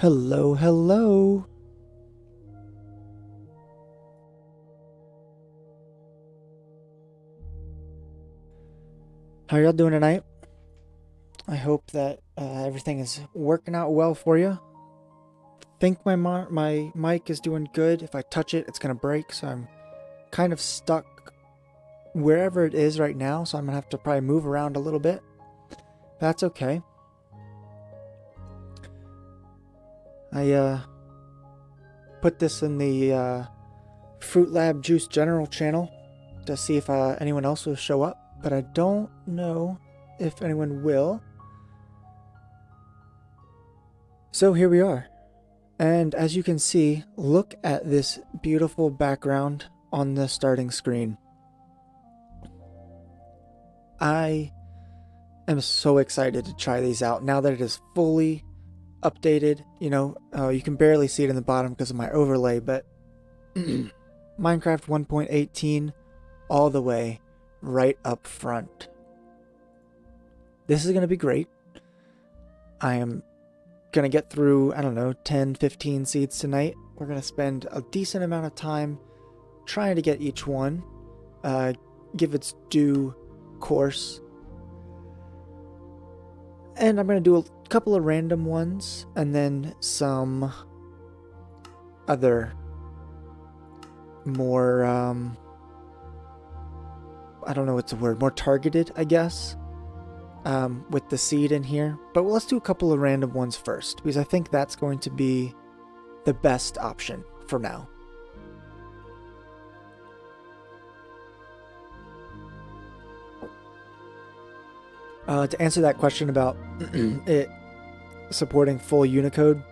Hello, hello. How y'all doing tonight? I hope that everything is working out well for you. Think my mic is doing good. If I touch it, it's gonna break, so I'm kind of stuck wherever it is right now. So I'm gonna have to probably move around a little bit. That's okay. I put this in the Fruit Lab Juice General channel to see if anyone else will show up, but I don't know if anyone will. So here we are. And as you can see, look at this beautiful background on the starting screen. I am so excited to try these out now that it is fully updated. You can barely see it in the bottom because of my overlay, but Minecraft 1.18 all the way right up front. This is going to be great. I am going to get through, I don't know, 10, 15 seeds tonight. We're going to spend a decent amount of time trying to get each one, give its due course. And I'm going to do a couple of random ones and then some other more, I don't know what's the word, more targeted, I guess, with the seed in here. But let's do a couple of random ones first, because I think that's going to be the best option for now. To answer that question about it supporting full Unicode,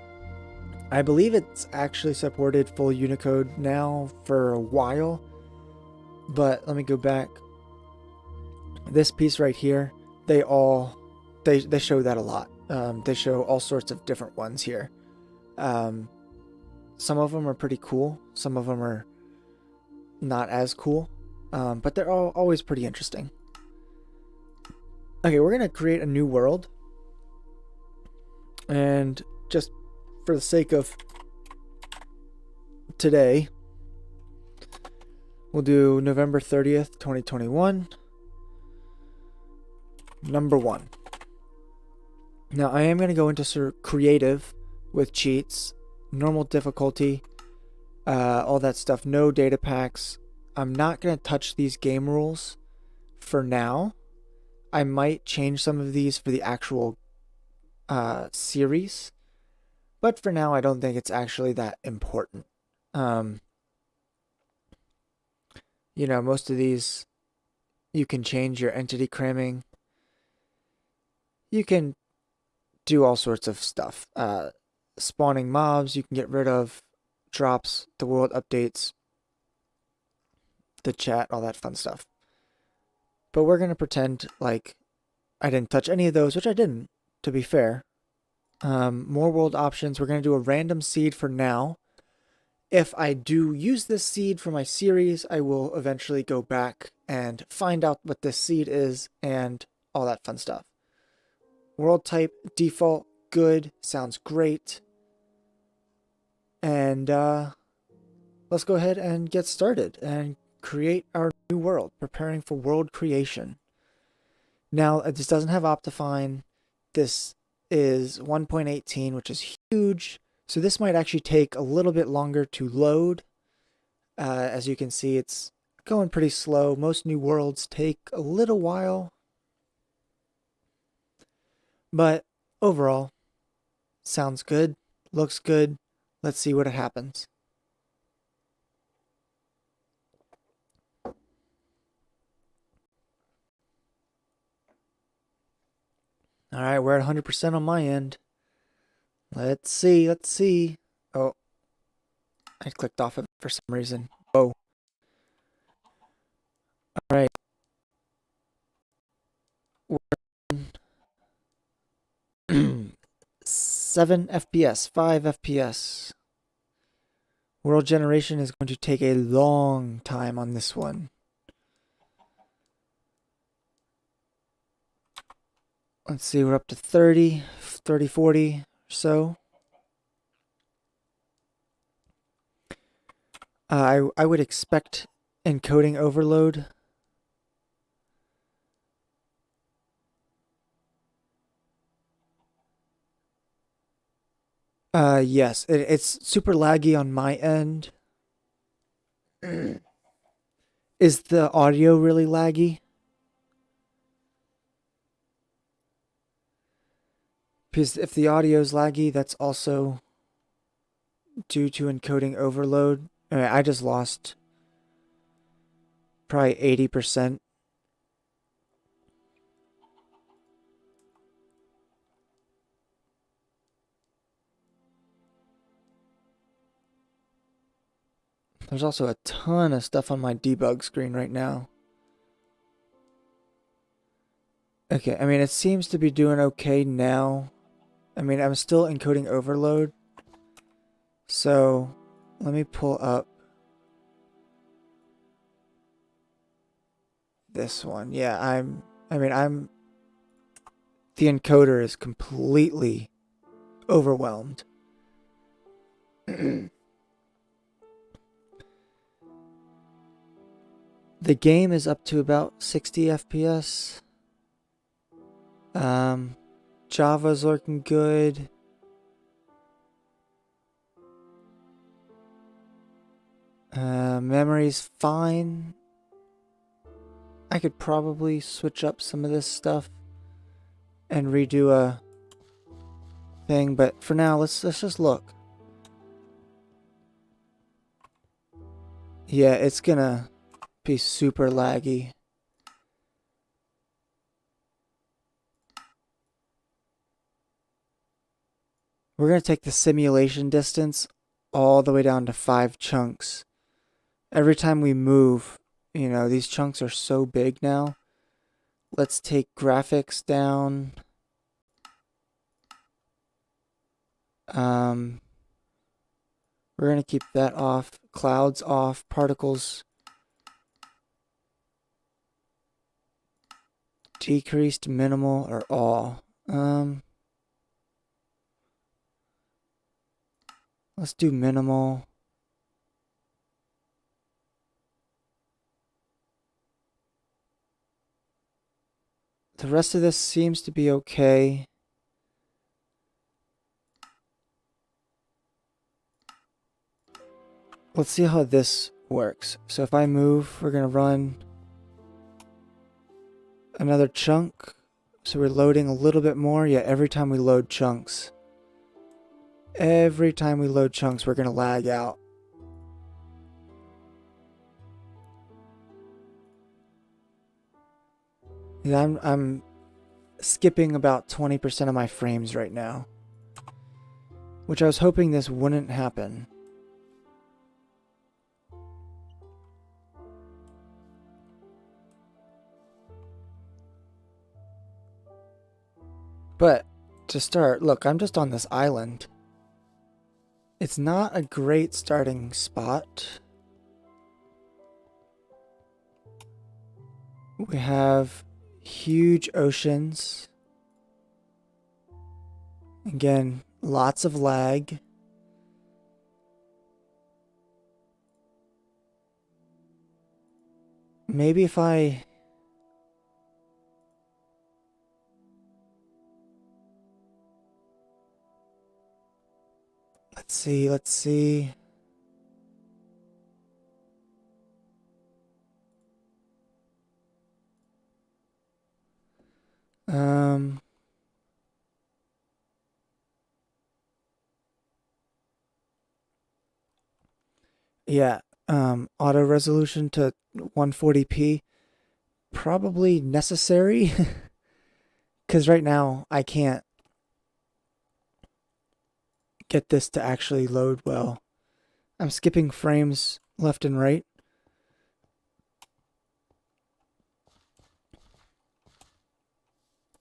I believe it's actually supported full Unicode now for a while, but let me go back. This piece right here, they show that a lot. They show all sorts of different ones here. Some of them are pretty cool. Some of them are not as cool, but they're all always pretty interesting. Okay, we're going to create a new world. And just for the sake of today, we'll do November 30th, 2021. Number 1. Now, I am going to go into creative with cheats, normal difficulty, all that stuff, no data packs. I'm not going to touch these game rules for now. I might change some of these for the actual series, but for now I don't think it's actually that important. Most of these you can change your entity cramming. You can do all sorts of stuff. Spawning mobs you can get rid of, drops, the world updates, the chat, all that fun stuff. But we're going to pretend like I didn't touch any of those, which I didn't, to be fair. More world options. We're going to do a random seed for now. If I do use this seed for my series, I will eventually go back and find out what this seed is and all that fun stuff. World type, default, good, sounds great. And let's go ahead and get started and create our new world, preparing for world creation. Now, this doesn't have Optifine. This is 1.18, which is huge. So this might actually take a little bit longer to load. As you can see, it's going pretty slow. Most new worlds take a little while. But overall, sounds good, looks good. Let's see what happens. All right, we're at 100% on my end. Let's see. Oh, I clicked off of it for some reason. Oh. All right. 7 FPS, 5 FPS. World generation is going to take a long time on this one. Let's see, we're up to 30, 40 or so. I would expect encoding overload. Yes, it's super laggy on my end. Is the audio really laggy? Because if the audio is laggy, that's also due to encoding overload. I mean, I just lost probably 80%. There's also a ton of stuff on my debug screen right now. Okay, I mean, it seems to be doing okay now. I mean, I'm still encoding overload. So, let me pull up this one. Yeah, the encoder is completely overwhelmed. The game is up to about 60 FPS. Java's looking good. Memory's fine. I could probably switch up some of this stuff and redo a thing, but for now, let's just look. Yeah, it's gonna be super laggy. We're gonna take the simulation distance all the way down to 5 chunks. Every time we move, you know, these chunks are so big now. Let's take graphics down. We're gonna keep that off. Clouds off. Particles decreased, minimal, or all. Let's do minimal. The rest of this seems to be okay. Let's see how this works. So if I move, we're gonna run another chunk. So we're loading a little bit more. Yeah, every time we load chunks. Every time we load chunks, we're gonna lag out. Yeah, I'm skipping about 20% of my frames right now, which I was hoping this wouldn't happen. But to start, look, I'm just on this island. It's not a great starting spot. We have huge oceans. Again, lots of lag. Maybe if I... Let's see. Yeah, auto resolution to 140p. Probably necessary. Because right now, I can't get this to actually load well. I'm skipping frames left and right.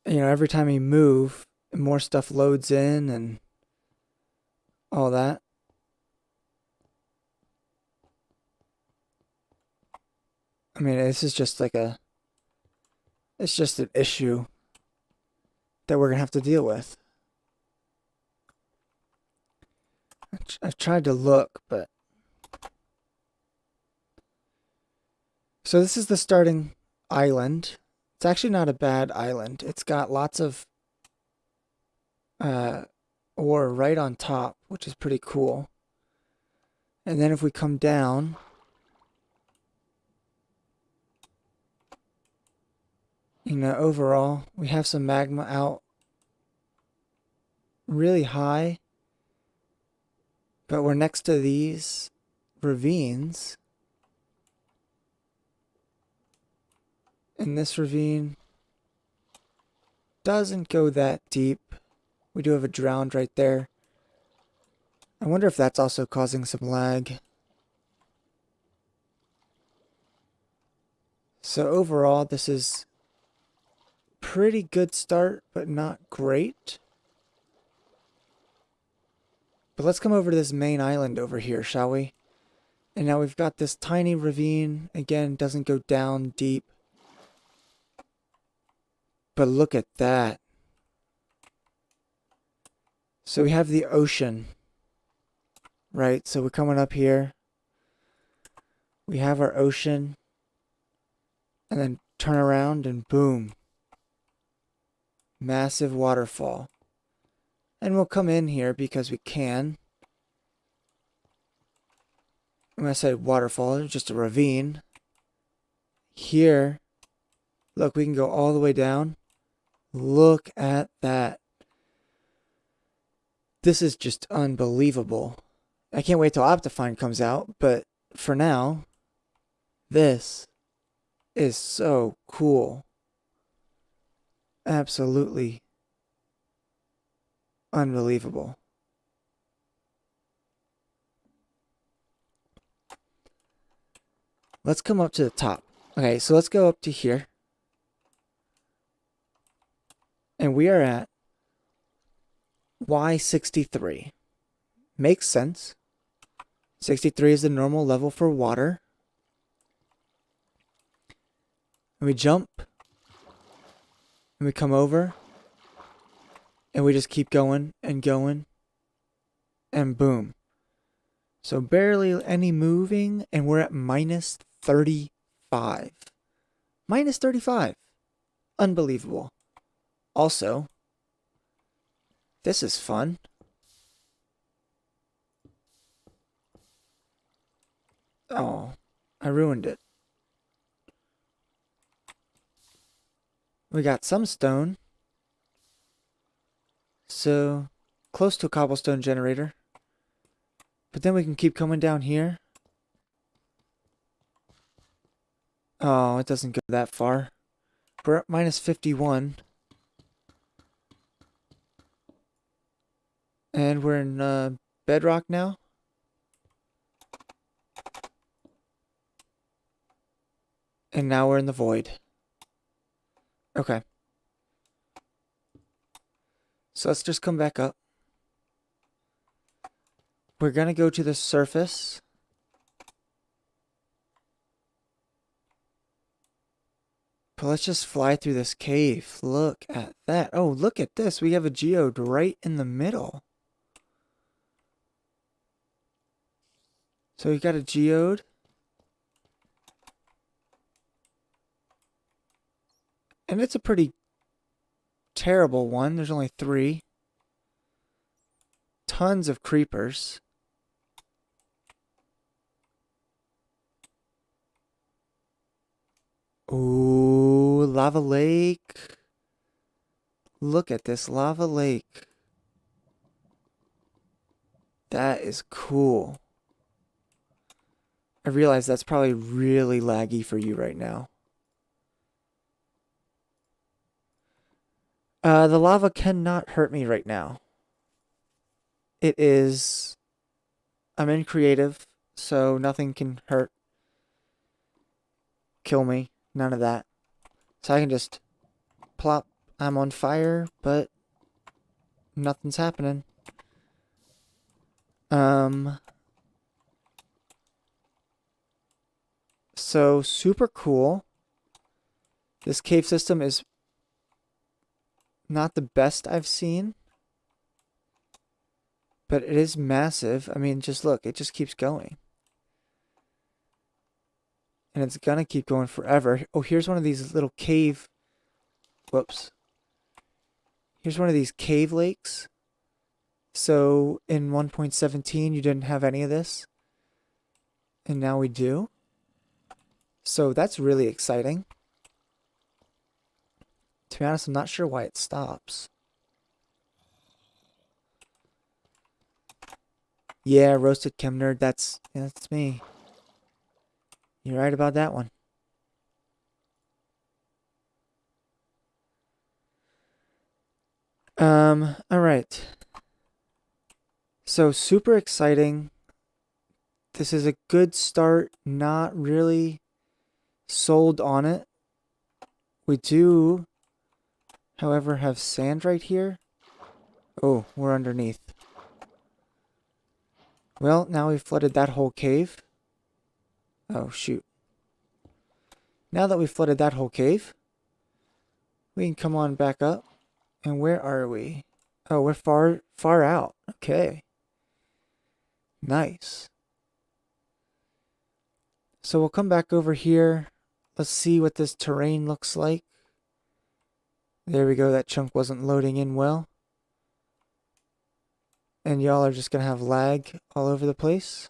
You know, every time you move, more stuff loads in and all that. I mean, this is just like it's just an issue that we're gonna have to deal with. I've tried to look, but So this is the starting island. It's actually not a bad island. It's got lots of ore right on top, which is pretty cool. And then if we come down, overall, we have some magma out really high, but we're next to these ravines. And this ravine doesn't go that deep. We do have a drowned right there. I wonder if that's also causing some lag. So overall, this is pretty good start, but not great. But let's come over to this main island over here, shall we? And now we've got this tiny ravine. Again, doesn't go down deep. But look at that. So we have the ocean, right? So we're coming up here. We have our ocean. And then turn around and boom. Massive waterfall. And we'll come in here because we can. When I say waterfall, it's just a ravine. Here, look, we can go all the way down. Look at that. This is just unbelievable. I can't wait till Optifine comes out, but for now, this is so cool. Absolutely unbelievable. Let's come up to the top. Okay, so let's go up to here. And we are at Y63. Makes sense. 63 is the normal level for water. And we jump. And we come over. And we just keep going and going. And boom. So barely any moving. And we're at minus 35. Minus 35. Unbelievable. Also, this is fun. Oh, I ruined it. We got some stone. So, close to a cobblestone generator. But then we can keep coming down here. Oh, it doesn't go that far. We're at minus 51. And we're in bedrock now. And now we're in the void. Okay. So let's just come back up. We're going to go to the surface. But let's just fly through this cave. Look at that. Oh, look at this. We have a geode right in the middle. So we got a geode. And it's a pretty terrible one. There's only 3. Tons of creepers. Ooh, lava lake. Look at this lava lake. That is cool. I realize that's probably really laggy for you right now. The lava cannot hurt me right now. It is... I'm in creative, so nothing can hurt. Kill me. None of that. So I can just plop. I'm on fire, but nothing's happening. So super cool. This cave system is not the best I've seen, but it is massive. I mean, just look, it just keeps going. And it's gonna keep going forever. Oh, here's one of these little cave... Whoops. Here's one of these cave lakes. So in 1.17 you didn't have any of this. And now we do. So that's really exciting. To be honest, I'm not sure why it stops. Yeah, roasted Chemnerd, that's me. You're right about that one. Alright. So super exciting. This is a good start, not really sold on it. We do, however, have sand right here. Oh, we're underneath. Well, now we've flooded that whole cave. Oh, shoot. Now that we've flooded that whole cave, we can come on back up. And where are we? Oh, we're far out. Okay. Nice. So we'll come back over here. Let's see what this terrain looks like. There we go. That chunk wasn't loading in well. And y'all are just going to have lag all over the place.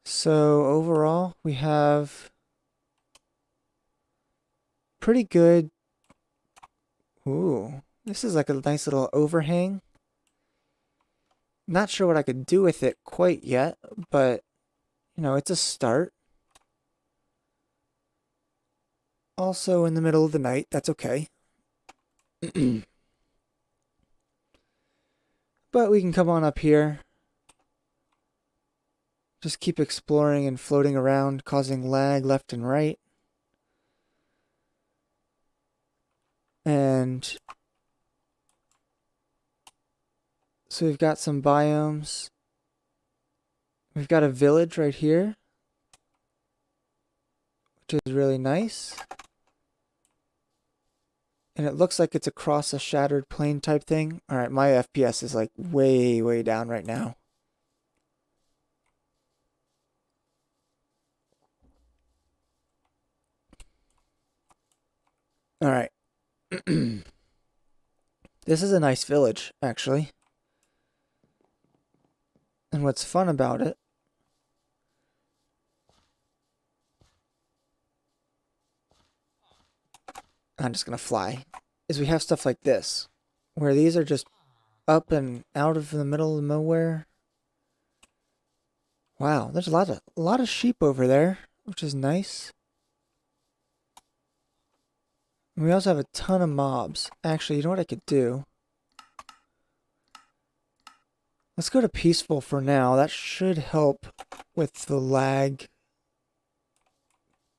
So overall, we have pretty good... Ooh, this is like a nice little overhang. Not sure what I could do with it quite yet, but, you know, it's a start. Also in the middle of the night, that's okay. But we can come on up here. Just keep exploring and floating around, causing lag left and right. And so we've got some biomes. We've got a village right here, which is really nice. And it looks like it's across a shattered plain type thing. Alright, my FPS is like way, way down right now. Alright. This is a nice village, actually. And what's fun about it I'm just gonna fly, is we have stuff like this, where these are just up and out of the middle of nowhere. Wow, there's a lot of sheep over there, which is nice. And we also have a ton of mobs. Actually, you know what I could do? Let's go to peaceful for now. That should help with the lag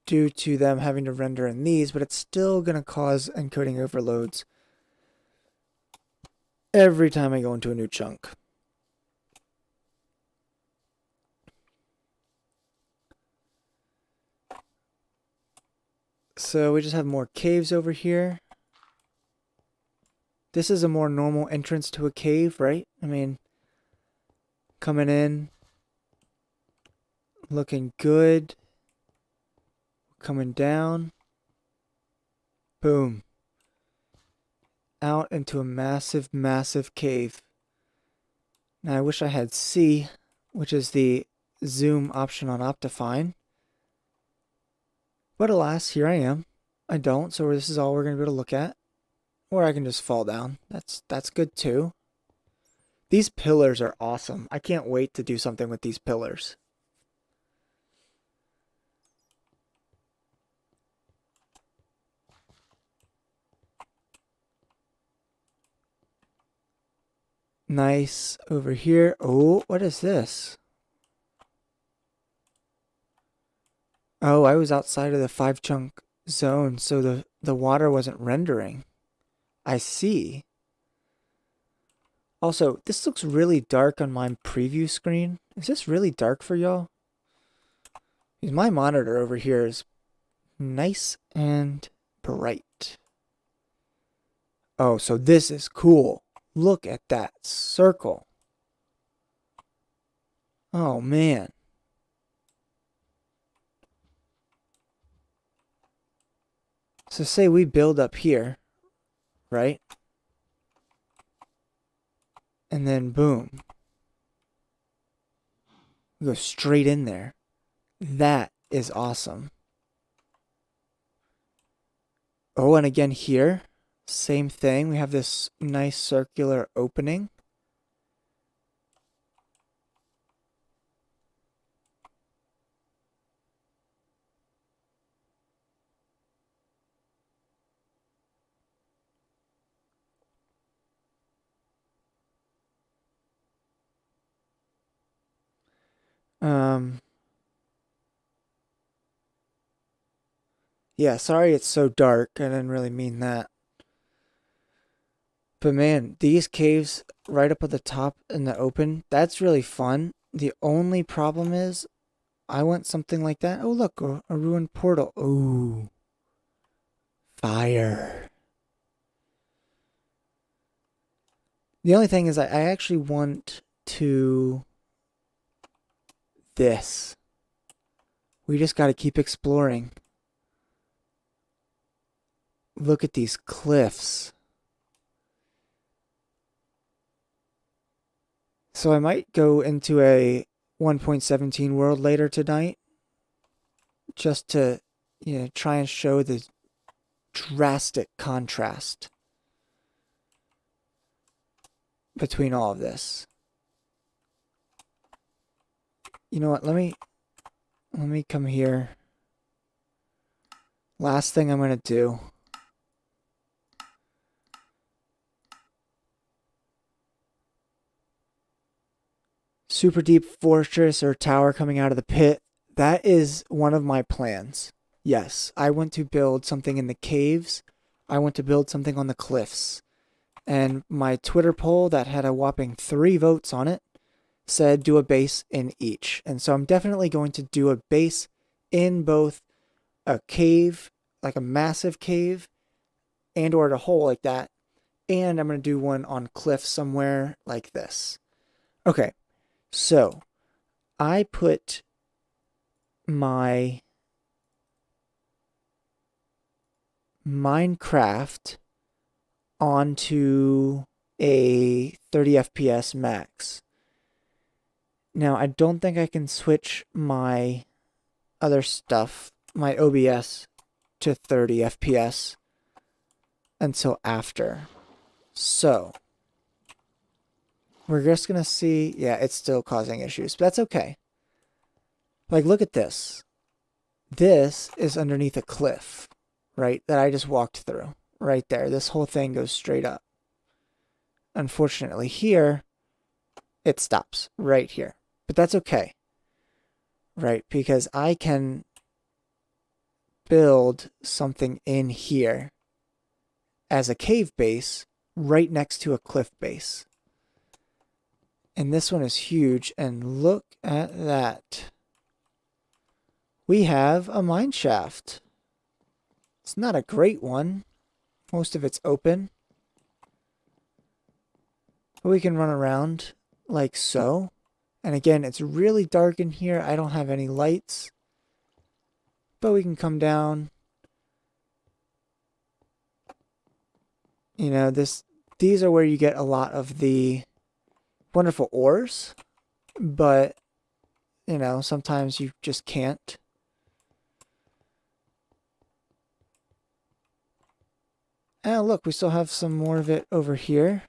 due to them having to render in these, but it's still going to cause encoding overloads every time I go into a new chunk. So we just have more caves over here. This is a more normal entrance to a cave, right? I mean, coming in, looking good. Coming down. Boom. Out into a massive, massive cave. Now I wish I had C, which is the zoom option on Optifine. But alas, here I am. I don't, so this is all we're going to be able to look at. Or I can just fall down. That's good too. These pillars are awesome. I can't wait to do something with these pillars. Nice. Over here. Oh, what is this? Oh, I was outside of the 5-chunk zone, so the water wasn't rendering. I see. Also, this looks really dark on my preview screen. Is this really dark for y'all? Because my monitor over here is nice and bright. Oh, so this is cool. Look at that circle. Oh, man. So say we build up here, right? And then boom. We go straight in there. That is awesome. Oh, and again here, same thing. We have this nice circular opening. Yeah, sorry it's so dark. I didn't really mean that. But man, these caves right up at the top in the open, that's really fun. The only problem is I want something like that. Oh, look, a ruined portal. Ooh, fire. The only thing is I actually want to this. We just got to keep exploring. Look at these cliffs. So I might go into a 1.17 world later tonight just to, try and show the drastic contrast between all of this. You know what? Let me come here. Last thing I'm going to do. Super deep fortress or tower coming out of the pit. That is one of my plans. Yes, I want to build something in the caves. I want to build something on the cliffs. And my Twitter poll that had a whopping 3 votes on it said do a base in each. And so I'm definitely going to do a base in both a cave, like a massive cave, and or a hole like that. And I'm going to do one on cliff somewhere like this. Okay. So, I put my Minecraft onto a 30 FPS max. Now, I don't think I can switch my other stuff, my OBS, to 30 FPS until after. So, we're just going to see. Yeah, it's still causing issues, but that's okay. Like, look at this. This is underneath a cliff, right? That I just walked through. Right there. This whole thing goes straight up. Unfortunately, here, it stops right here. But that's okay. Right? Because I can build something in here as a cave base right next to a cliff base. And this one is huge. And look at that. We have a mine shaft. It's not a great one. Most of it's open. But we can run around like so. And again, it's really dark in here. I don't have any lights. But we can come down. You know, these are where you get a lot of the wonderful ores, but sometimes you just can't. And look, we still have some more of it over here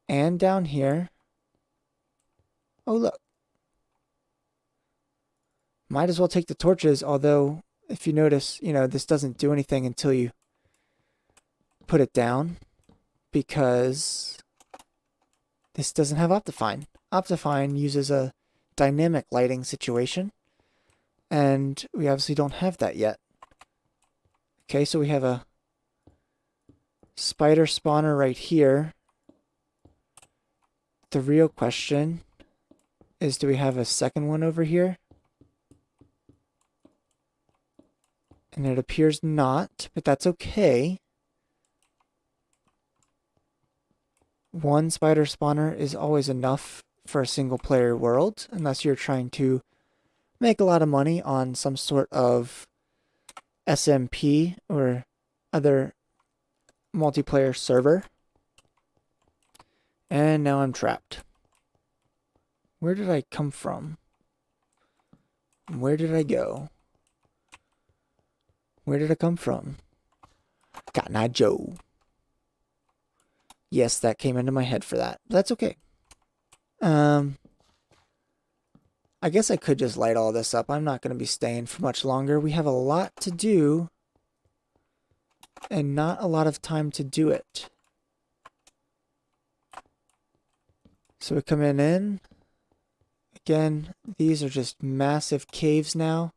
and down here. Oh, look. Might as well take the torches, although if you notice, this doesn't do anything until you put it down because this doesn't have Optifine. Optifine uses a dynamic lighting situation, and we obviously don't have that yet. Okay, so we have a spider spawner right here. The real question is, do we have a second one over here? And it appears not, but that's okay. One spider spawner is always enough for a single player world, unless you're trying to make a lot of money on some sort of SMP or other multiplayer server. And now I'm trapped. Where did I come from? Where did I go? Where did I come from? Cotton Eye Joe. Yes, that came into my head for that. But that's okay. I guess I could just light all this up. I'm not going to be staying for much longer. We have a lot to do and not a lot of time to do it. So we're coming in. Again, these are just massive caves now.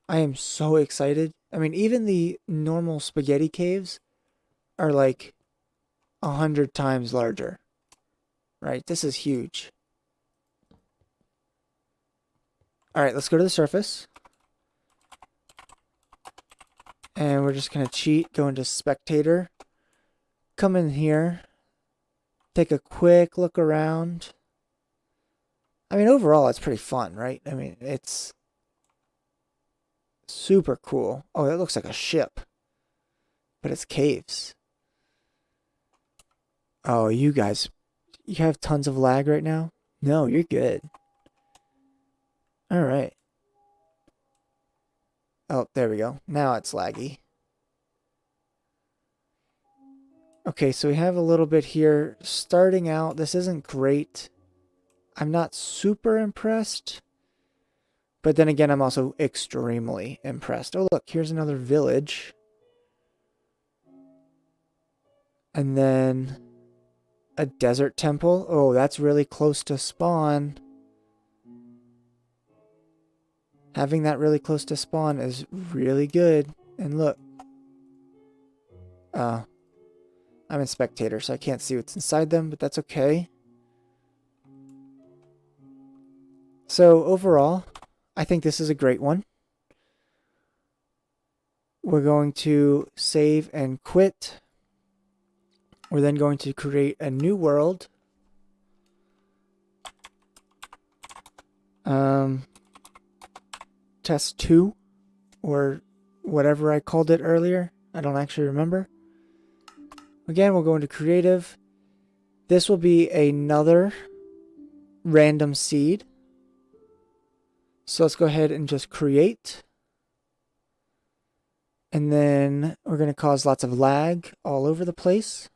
I am so excited. I mean, even the normal spaghetti caves are like 100 times larger. Right? This is huge. Alright, let's go to the surface. And we're just going to cheat, go into spectator. Come in here. Take a quick look around. I mean, overall, it's pretty fun, right? I mean, it's super cool. Oh, that looks like a ship. But it's caves. Oh, you guys, you have tons of lag right now? No, you're good. Alright. Oh, there we go. Now it's laggy. Okay, so we have a little bit here. Starting out, this isn't great. I'm not super impressed. But then again, I'm also extremely impressed. Oh, look, here's another village. And then a desert temple. Oh, that's really close to spawn. Having that really close to spawn is really good. And look. I'm in spectator, so I can't see what's inside them, but that's okay. So overall, I think this is a great one. We're going to save and quit. We're then going to create a new world. Test 2, or whatever I called it earlier. I don't actually remember. Again, we'll go into creative. This will be another random seed. So let's go ahead and just create. And then we're going to cause lots of lag all over the place.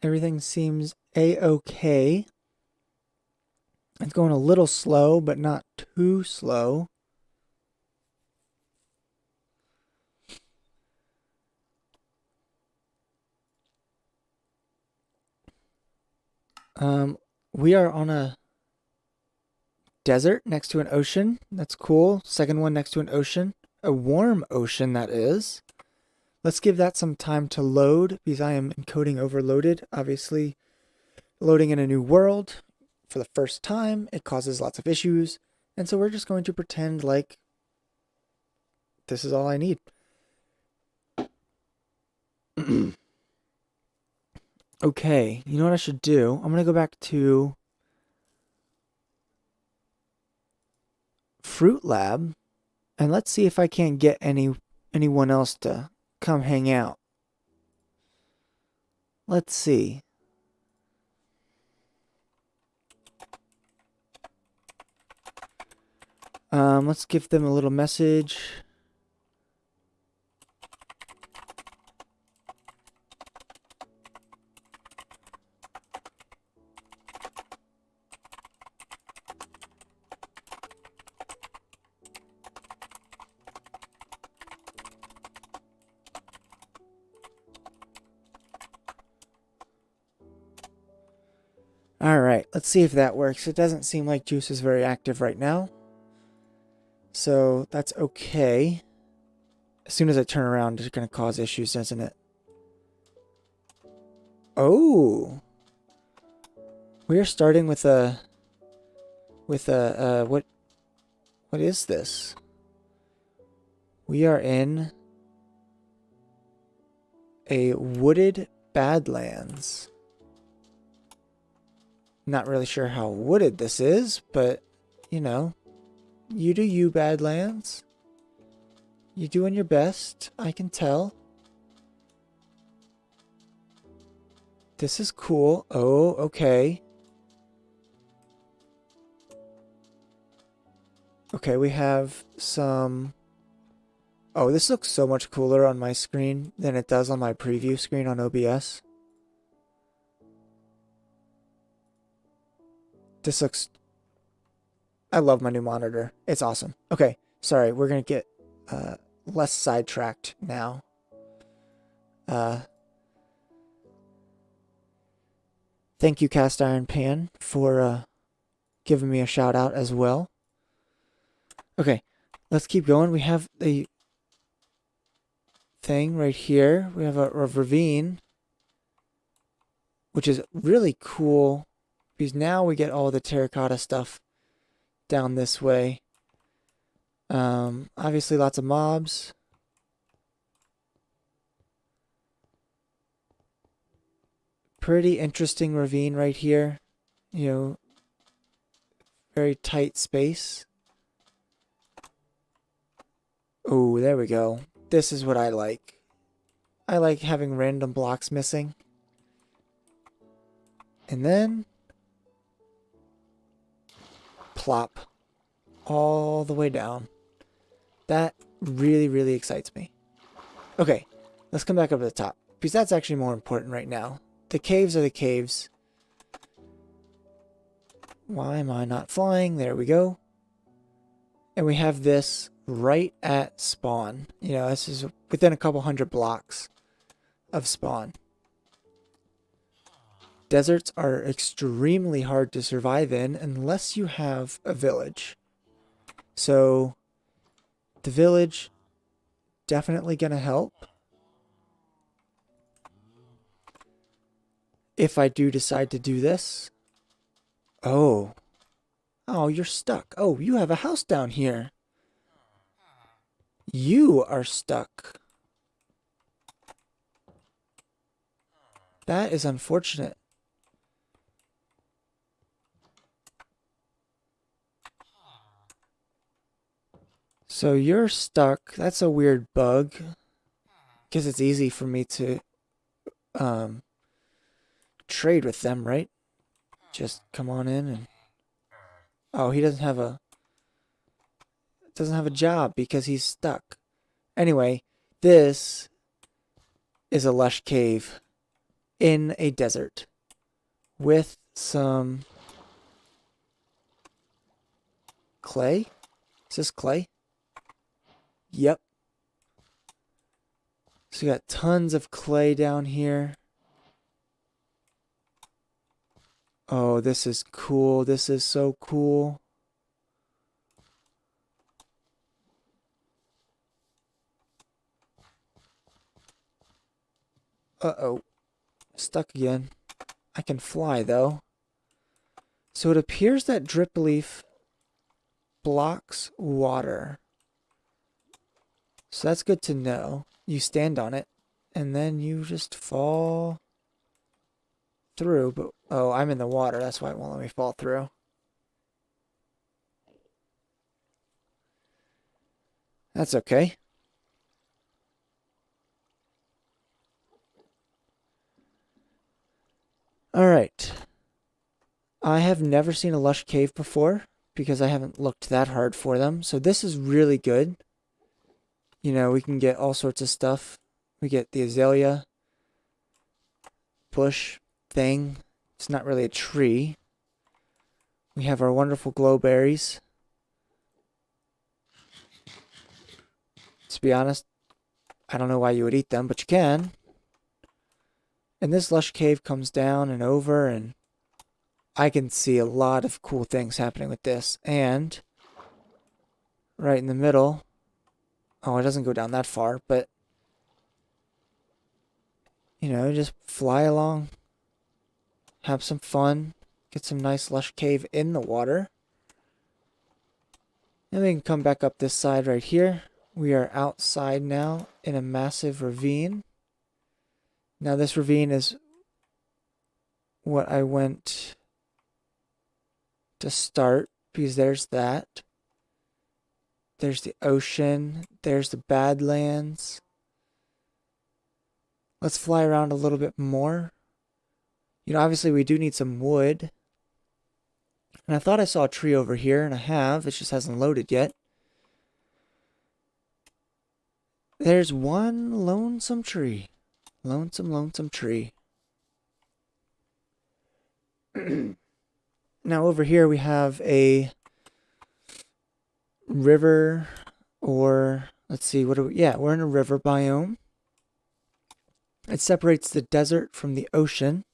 Everything seems a-okay. It's going a little slow, but not too slow. We are on a desert next to an ocean. That's cool. Second one next to an ocean. A warm ocean, that is. Let's give that some time to load because I am encoding overloaded. Obviously, loading in a new world for the first time, it causes lots of issues. And so we're just going to pretend like this is all I need. Okay, you know what I should do? I'm going to go back to Fruit Lab and let's see if I can't get anyone else to come hang out. Let's see. Let's give them a little message. Alright, let's see if that works. It doesn't seem like Juice is very active right now. So that's okay. As soon as I turn around, it's going to cause issues, isn't it? Oh! We are starting with what is this? We are in a wooded Badlands. Not really sure how wooded this is, but, you know, you do you, Badlands. You're doing your best, I can tell. This is cool. Oh, okay. Okay, we have some... Oh, this looks so much cooler on my screen than it does on my preview screen on OBS. This looks... I love my new monitor. It's awesome. Okay, sorry, we're gonna get less sidetracked now. Thank you, Cast Iron Pan, for giving me a shout out as well. Okay, let's keep going. We have the thing right here. We have a ravine, which is really cool because now we get all the terracotta stuff down this way. Obviously lots of mobs. Pretty interesting ravine right here. You know, very tight space. Oh, there we go. This is what I like. I like having random blocks missing. And then plop all the way down. That really, really excites me. Okay, let's come back up to the top, because that's actually more important right now. The caves are the caves. Why am I not flying? There we go. And we have this right at spawn. You know, this is within a couple hundred blocks of spawn. Deserts are extremely hard to survive in unless you have a village. So the village definitely gonna help. If I do decide to do this. Oh. Oh, you're stuck. Oh, you have a house down here. You are stuck. That is unfortunate. So you're stuck. That's a weird bug. Because it's easy for me to trade with them, right? Just come on in and... Oh, he doesn't have a job because he's stuck. Anyway, this is a lush cave in a desert with some clay. Is this clay? Yep. So we got tons of clay down here. Oh, this is cool. This is so cool. Uh-oh. Stuck again. I can fly, though. So it appears that drip leaf blocks water. So that's good to know. You stand on it, and then you just fall through. But oh, I'm in the water. That's why it won't let me fall through. That's okay. Alright. I have never seen a lush cave before because I haven't looked that hard for them. So this is really good. You know, we can get all sorts of stuff. We get the azalea bush thing. It's not really a tree. We have our wonderful glowberries. To be honest, I don't know why you would eat them, but you can. And this lush cave comes down and over, and I can see a lot of cool things happening with this. And right in the middle, oh, it doesn't go down that far, but you know, just fly along, have some fun, get some nice lush cave in the water. And we can come back up this side right here. We are outside now in a massive ravine. Now this ravine is what I went to start, because there's that. There's the ocean. There's the Badlands. Let's fly around a little bit more. You know, obviously we do need some wood. And I thought I saw a tree over here, and I have. It just hasn't loaded yet. There's one lonesome tree. Lonesome, lonesome tree. Now over here we have a river, or let's see, what are we? Yeah, we're in a river biome. It separates the desert from the ocean.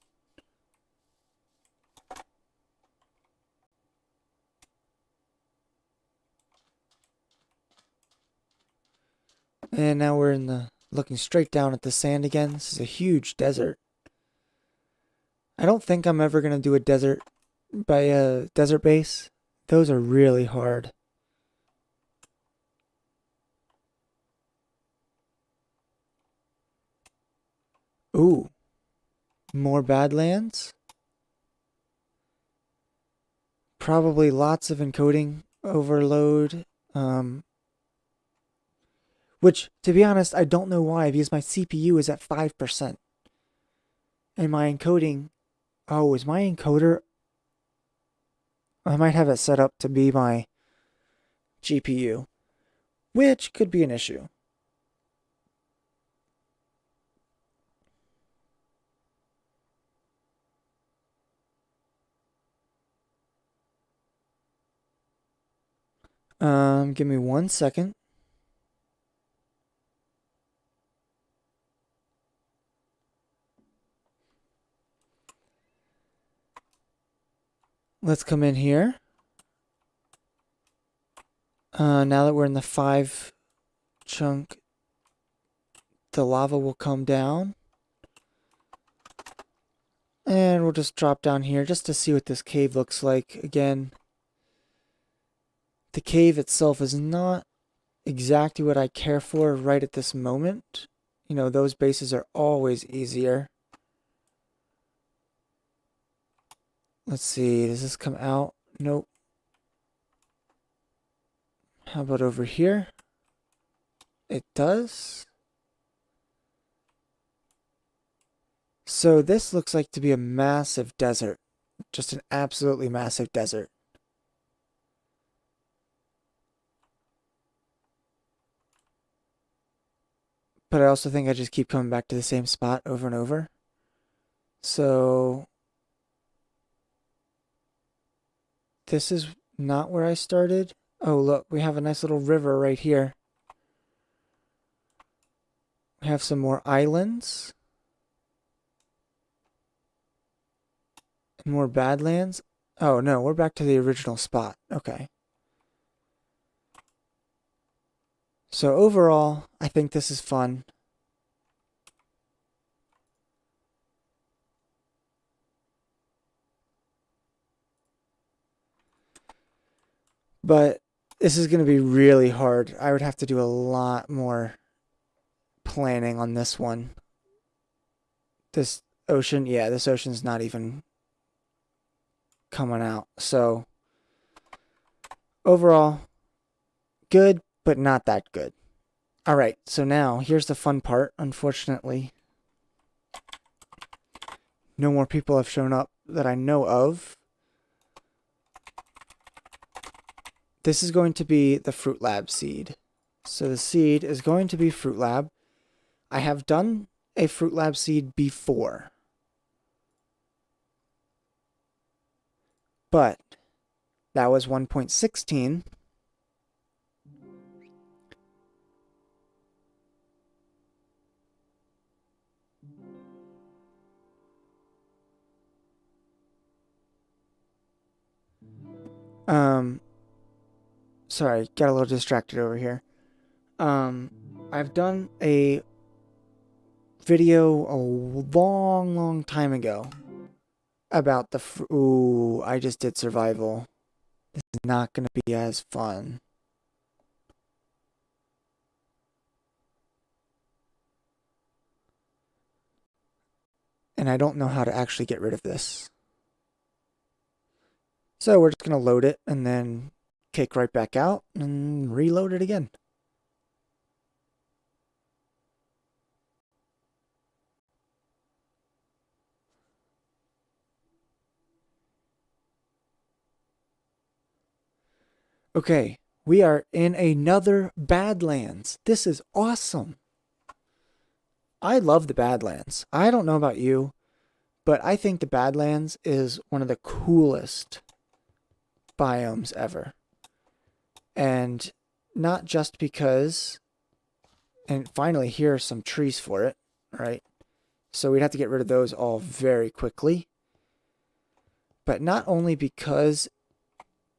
And now we're in the looking straight down at the sand again. This is a huge desert. I don't think I'm ever gonna do a desert base. Those are really hard. Ooh, more Badlands. Probably lots of encoding overload. Which, to be honest, I don't know why, because my CPU is at 5%. And my encoding... Oh, is my encoder... I might have it set up to be my GPU, which could be an issue. Give me 1 second. Let's come in here. Now that we're in the 5 chunk, the lava will come down. And we'll just drop down here just to see what this cave looks like. Again, the cave itself is not exactly what I care for right at this moment. You know, those bases are always easier. Let's see, does this come out? Nope. How about over here? It does. So this looks like to be a massive desert. Just an absolutely massive desert. But I also think I just keep coming back to the same spot over and over. So this is not where I started. Oh, look, we have a nice little river right here. We have some more islands. And more Badlands. Oh, no, we're back to the original spot. Okay. So overall, I think this is fun. But this is going to be really hard. I would have to do a lot more planning on this one. This ocean, yeah, this ocean's not even coming out. So overall, good, but not that good. All right, so now here's the fun part. Unfortunately, no more people have shown up that I know of. This is going to be the Fruit Lab seed. So the seed is going to be Fruit Lab. I have done a Fruit Lab seed before, but that was 1.16. Sorry, got a little distracted over here. I've done a video a long time ago about the ooh, I just did survival. This is not going to be as fun. And I don't know how to actually get rid of this. So we're just going to load it and then kick right back out and reload it again. Okay, we are in another Badlands. This is awesome. I love the Badlands. I don't know about you, but I think the Badlands is one of the coolest biomes ever. And not just because, and finally here are some trees for it, right? So we'd have to get rid of those all very quickly. But not only because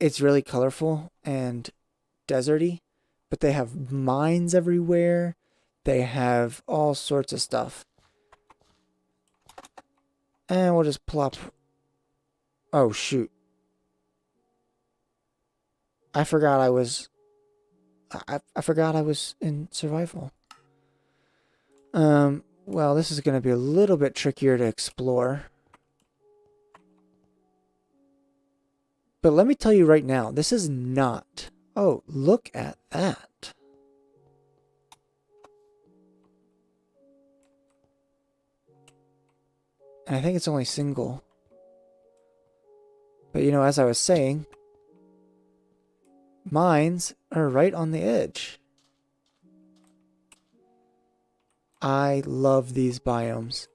it's really colorful and deserty, but they have mines everywhere. They have all sorts of stuff. And we'll just plop. Oh, shoot. I forgot I was in survival. Well, this is going to be a little bit trickier to explore. But let me tell you right now, this is not. Oh, look at that. And I think it's only single. But you know, as I was saying, mines are right on the edge. I love these biomes.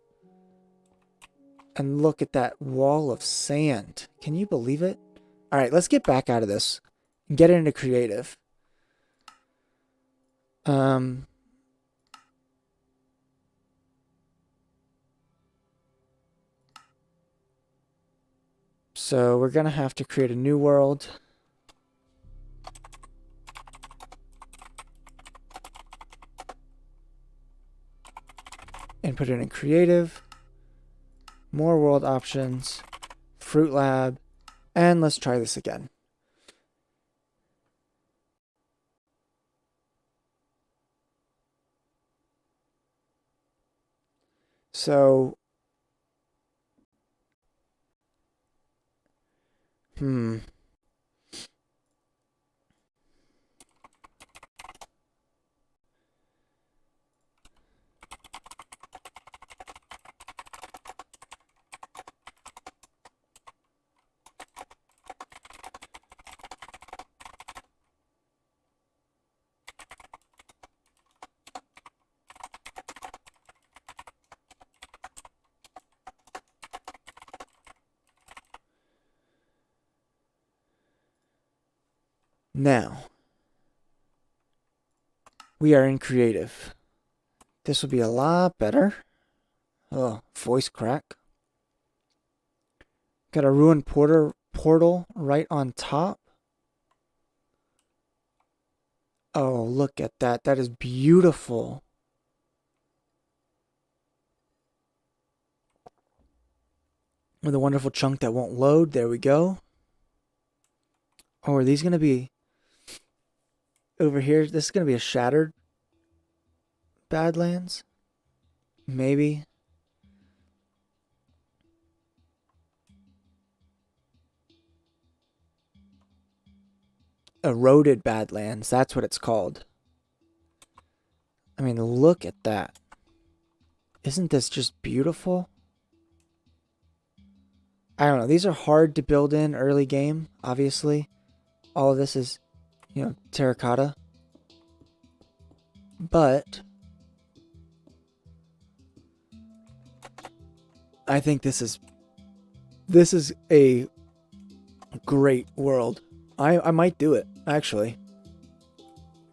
And look at that wall of sand. Can you believe it? All right, let's get back out of this and get into creative. So we're going to have to create a new world. And put it in creative. More world options. Fruit lab. And let's try this again. So, now, we are in creative. This will be a lot better. Oh, voice crack. Got a ruined portal right on top. Oh, look at that. That is beautiful. With a wonderful chunk that won't load. There we go. Oh, are these going to be over here? This is going to be a shattered Badlands? Maybe. Eroded Badlands. That's what it's called. I mean, look at that. Isn't this just beautiful? I don't know. These are hard to build in early game, obviously. All of this is, you know, terracotta. But I think this is a great world. I might do it, actually.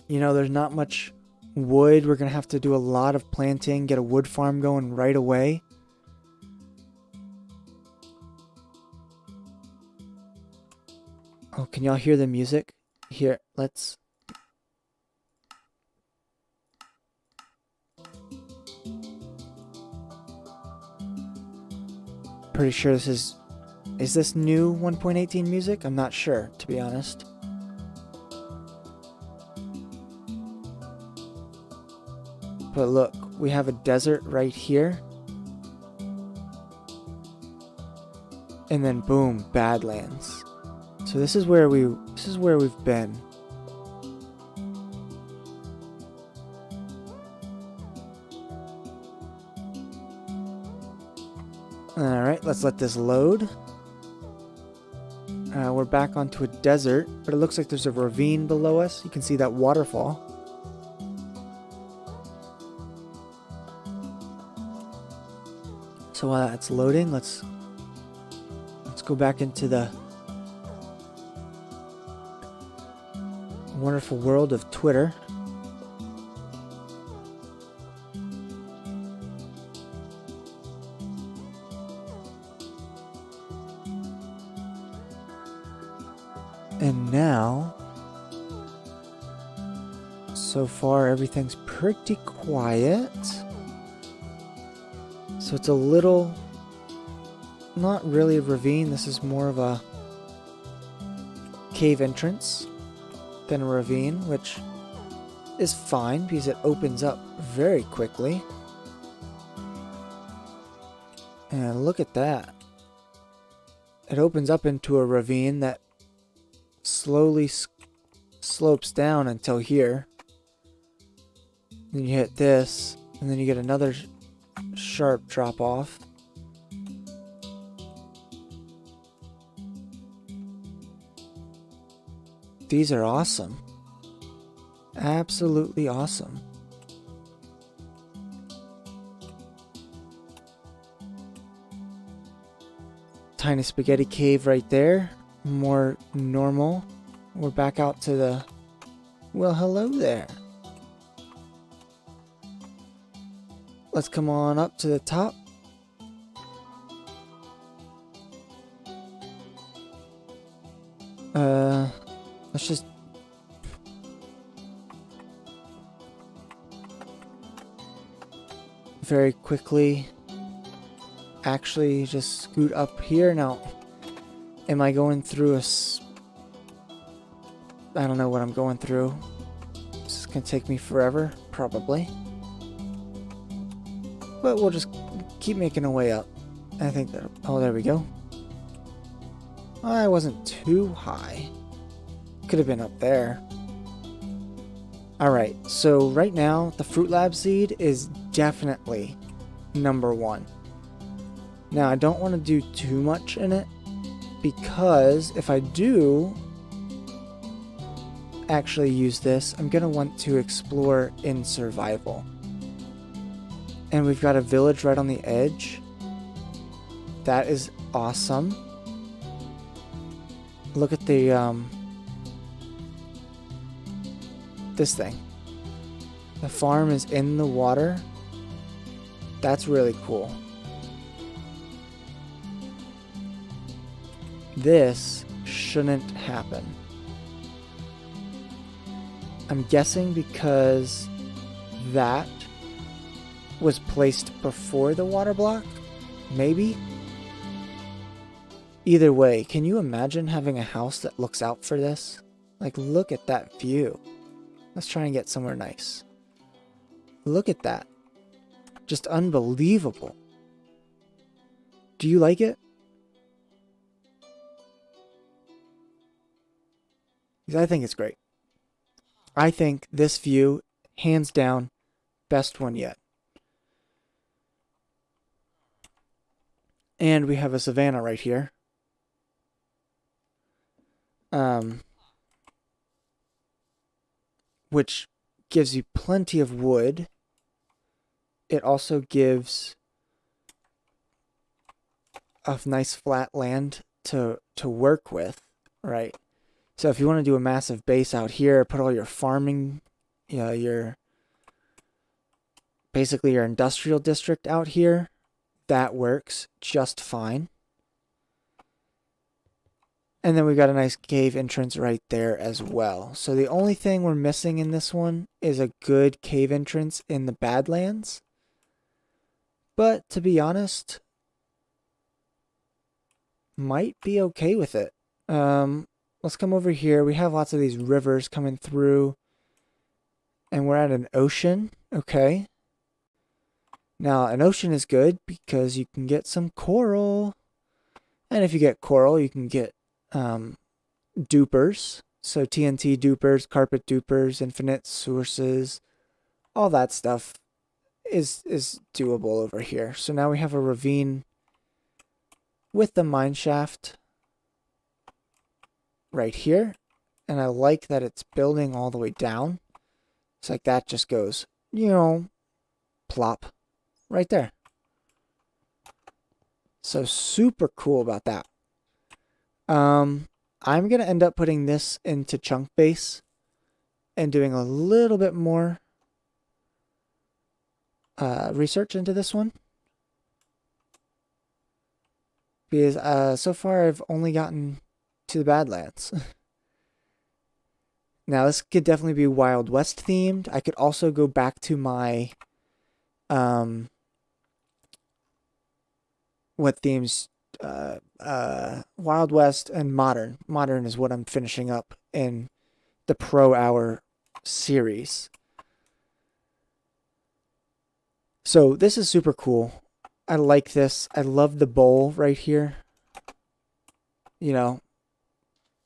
You know, there's not much wood. We're going to have to do a lot of planting, get a wood farm going right away. Oh, can y'all hear the music? Here, let's... Pretty sure this is... Is this new 1.18 music? I'm not sure, to be honest. But look, we have a desert right here. and then boom, Badlands. So this is where we've been. Alright, let's let this load. We're back onto a desert, but it looks like there's a ravine below us. You can see that waterfall. So while that's loading, let's go back into the wonderful world of Twitter. And now, so far everything's pretty quiet. So it's a little, not really a ravine, this is more of a cave entrance than a ravine, which is fine because it opens up very quickly. And look at that. It opens up into a ravine that slowly slopes down until here. Then you hit this, and then you get another sharp drop off. These are awesome. Absolutely awesome. Tiny spaghetti cave right there. More normal. We're back out to the... Well, hello there. Let's come on up to the top. Let's just... very quickly actually just scoot up here. Now, am I going through I don't know what I'm going through. This is gonna take me forever, probably. But we'll just keep making our way up. I think that... Oh, there we go. I wasn't too high. Could have been up there. Alright, so right now, the Fruit Lab seed is definitely #1. Now, I don't want to do too much in it, because if I do actually use this, I'm going to want to explore in survival. And we've got a village right on the edge. That is awesome. Look at the, this thing. The farm is in the water. That's really cool. This shouldn't happen. I'm guessing because that was placed before the water block? Maybe? Either way, can you imagine having a house that looks out for this? Like, look at that view. Let's try and get somewhere nice. Look at that. Just unbelievable. Do you like it? Because I think it's great. I think this view, hands down, best one yet. And we have a savanna right here. Which gives you plenty of wood. It also gives a nice flat land to work with, right? So if you want to do a massive base out here, put all your farming, basically your industrial district out here, that works just fine. And then we've got a nice cave entrance right there as well. So the only thing we're missing in this one is a good cave entrance in the Badlands. But to be honest, might be okay with it. Let's come over here. We have lots of these rivers coming through. And we're at an ocean. Okay. Now, an ocean is good because you can get some coral. And if you get coral, you can get dupers. So TNT dupers, carpet dupers, infinite sources, all that stuff is doable over here. So now we have a ravine with the mine shaft right here. And I like that it's building all the way down. It's like that just goes, plop right there. So super cool about that. I'm going to end up putting this into chunk base and doing a little bit more research into this one. Because so far I've only gotten to the Badlands. Now this could definitely be Wild West themed. I could also go back to my what themes Wild West and Modern. Modern is what I'm finishing up in the Pro Hour series. So this is super cool. I like this. I love the bowl right here.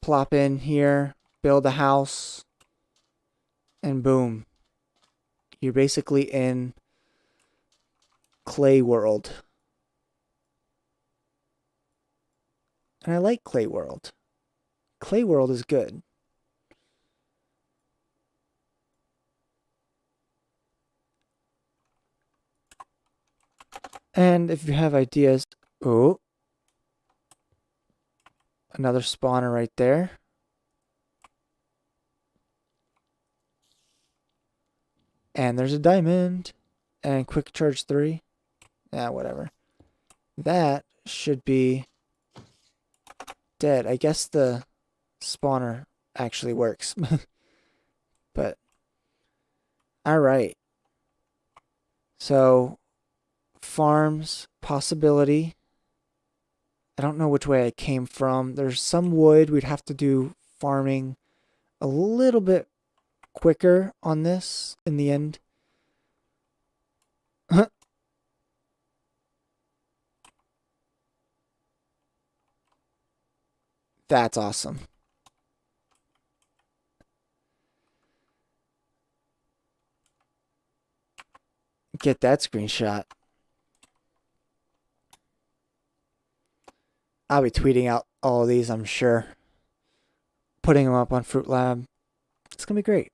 Plop in here, build a house, and boom. You're basically in Clay World. And I like Clay World. Clay World is good. And if you have ideas, another spawner right there. And there's a diamond. And quick charge 3. Whatever. That should be dead. I guess the spawner actually works. But, alright. So, farms, possibility. I don't know which way I came from. There's some wood. We'd have to do farming a little bit quicker on this in the end. That's awesome. Get that screenshot. I'll be tweeting out all of these, I'm sure. Putting them up on Fruit Lab. It's going to be great.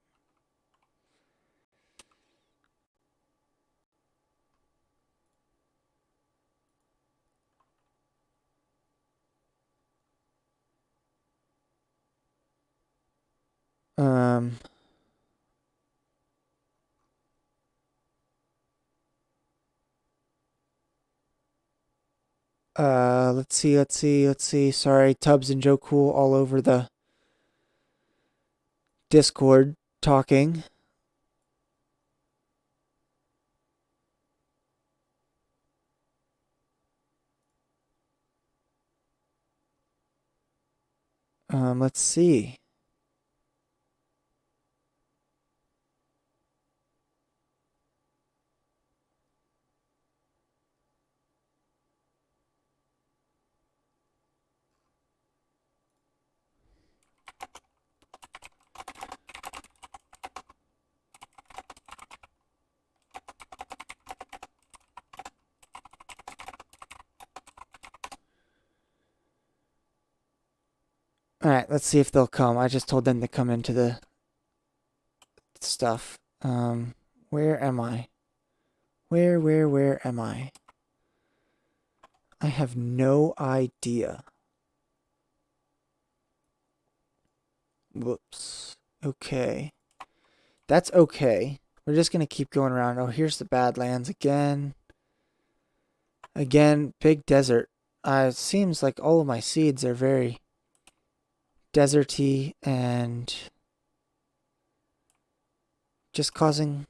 Let's see. Sorry, Tubbs and Joe Cool all over the Discord talking. Let's see. Alright, let's see if they'll come. I just told them to come into the stuff. Where am I? Where am I? I have no idea. Whoops. Okay. That's okay. We're just going to keep going around. Oh, here's the Badlands again. Again, big desert. It seems like all of my seeds are very deserty and just causing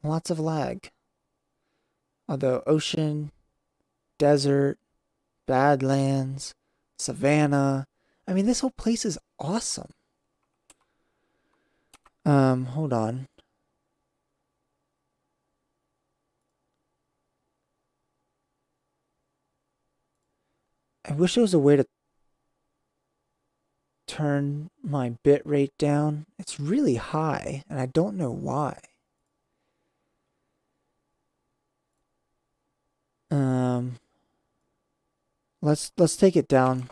lots of lag. Although ocean, desert, Badlands, savanna. I mean, this whole place is awesome. Hold on. I wish there was a way to turn my bit rate down. It's really high, and I don't know why. Let's take it down.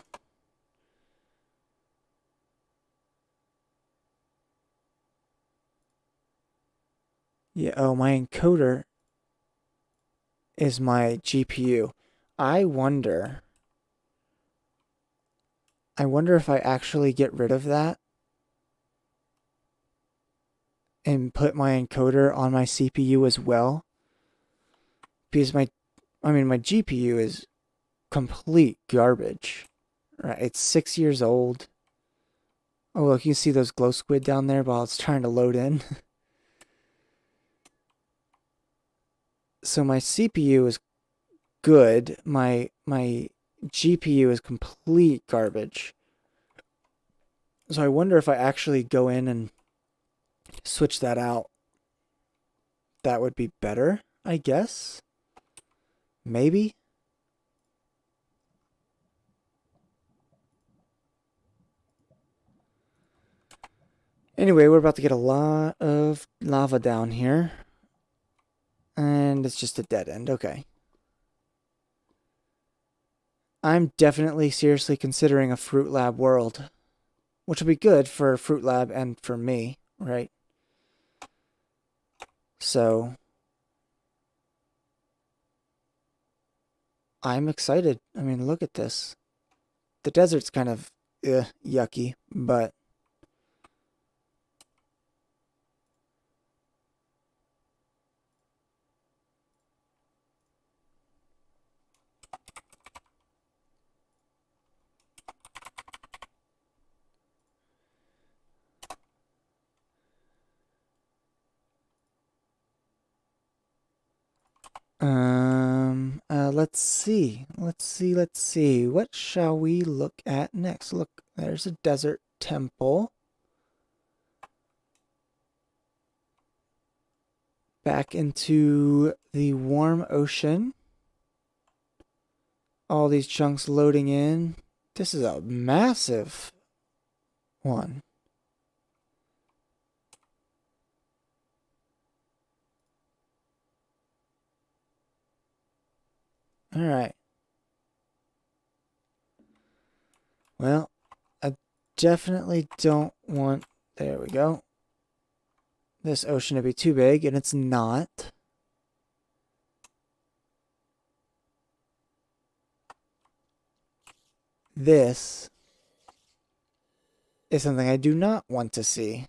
Yeah, oh, my encoder is my GPU. I wonder if I actually get rid of that and put my encoder on my CPU as well. Because my GPU is complete garbage. Right, it's 6 years old. Oh, look, you can see those glow squid down there while it's trying to load in. So my CPU is good. My GPU is complete garbage. So I wonder if I actually go in and switch that out. That would be better, I guess. Maybe. Anyway, we're about to get a lot of lava down here. And it's just a dead end. Okay. I'm definitely seriously considering a Fruit Lab world, which will be good for Fruit Lab and for me, right? So I'm excited. I mean, look at this. The desert's kind of yucky, but let's see. What shall we look at next? Look, there's a desert temple. Back into the warm ocean. All these chunks loading in. This is a massive one. All right. Well, I definitely don't want, there we go, this ocean to be too big, and it's not. This is something I do not want to see.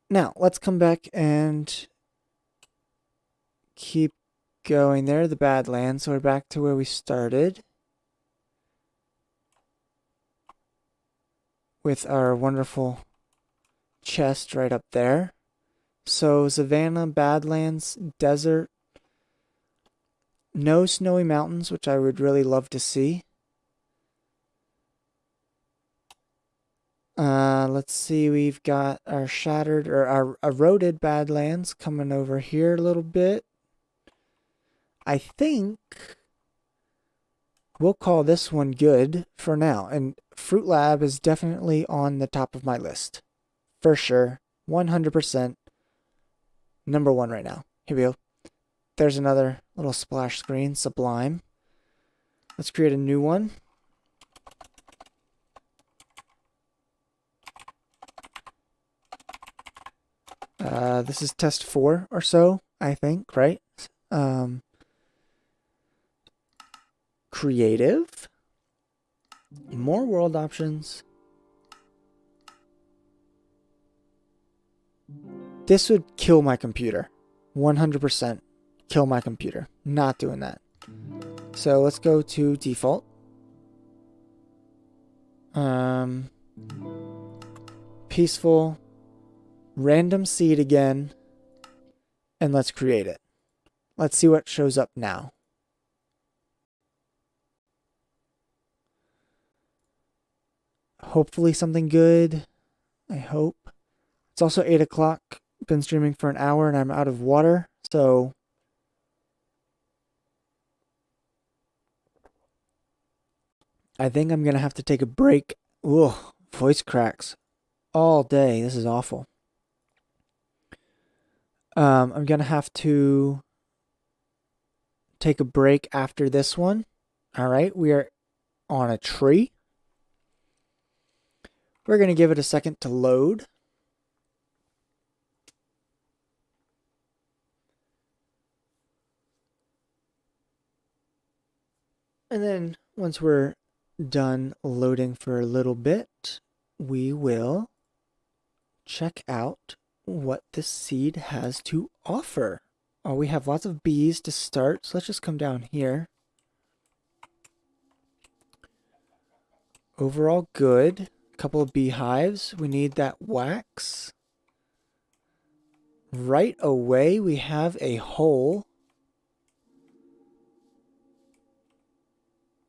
Now, let's come back and keep going there, the Badlands. So we're back to where we started with our wonderful chest right up there. So Savannah, Badlands, desert, no snowy mountains, which I would really love to see. Let's see, we've got our shattered or our eroded Badlands coming over here a little bit. I think we'll call this one good for now. And Fruit Lab is definitely on the top of my list. For sure. 100%. Number one right now. Here we go. There's another little splash screen. Sublime. Let's create a new one. This is test 4 or so, I think, right? Creative. More world options. This would kill my computer. 100% kill my computer. Not doing that. So let's go to default. Peaceful. Random seed again. And let's create it. Let's see what shows up now. Hopefully something good. I hope. It's also 8 o'clock. Been streaming for an hour and I'm out of water. So I think I'm gonna have to take a break. Ugh, voice cracks all day. This is awful. I'm gonna have to take a break after this one. All right, we are on a tree. We're gonna give it a second to load. And then once we're done loading for a little bit, we will check out what this seed has to offer. Oh, we have lots of bees to start, so let's just come down here. Overall good. A couple of beehives. We need that wax. Right away, we have a hole.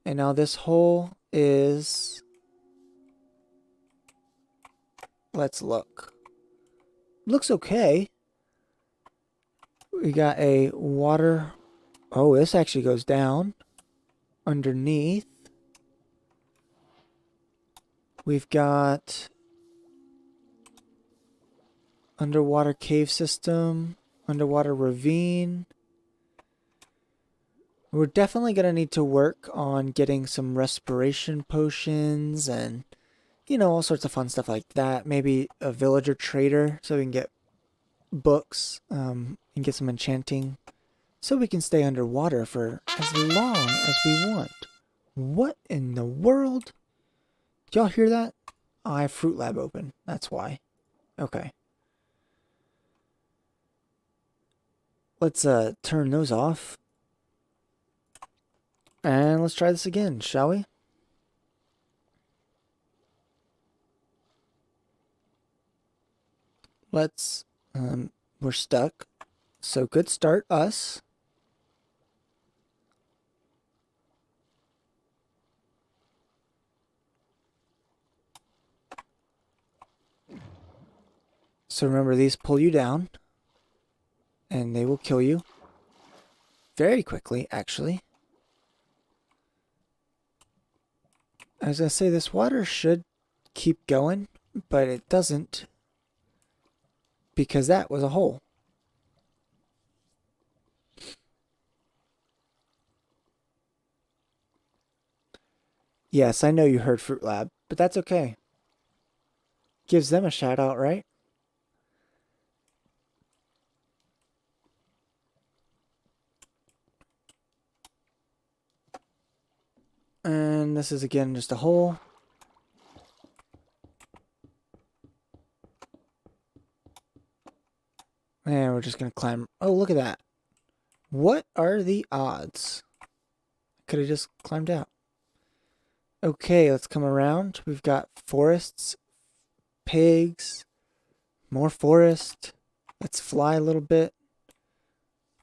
And now this hole is... Let's look. Looks okay. We got a water... Oh, this actually goes down. Underneath. We've got... underwater cave system. Underwater ravine. We're definitely going to need to work on getting some respiration potions and, you know, all sorts of fun stuff like that. Maybe a villager trader so we can get books and get some enchanting so we can stay underwater for as long as we want. What in the world? Did y'all hear that? Oh, I have Fruit Lab open. That's why. Okay. Let's turn those off. And let's try this again, shall we? Let's, we're stuck. So good start, us. So remember, these pull you down. And they will kill you. Very quickly, actually. I was going to say, this water should keep going, but it doesn't. Because that was a hole. Yes, I know you heard Fruit Lab, but that's okay. Gives them a shout out, right? And this is again just a hole. And we're just going to climb. Oh, look at that. What are the odds? Could have just climbed out. Okay, let's come around. We've got forests, pigs, more forest. Let's fly a little bit.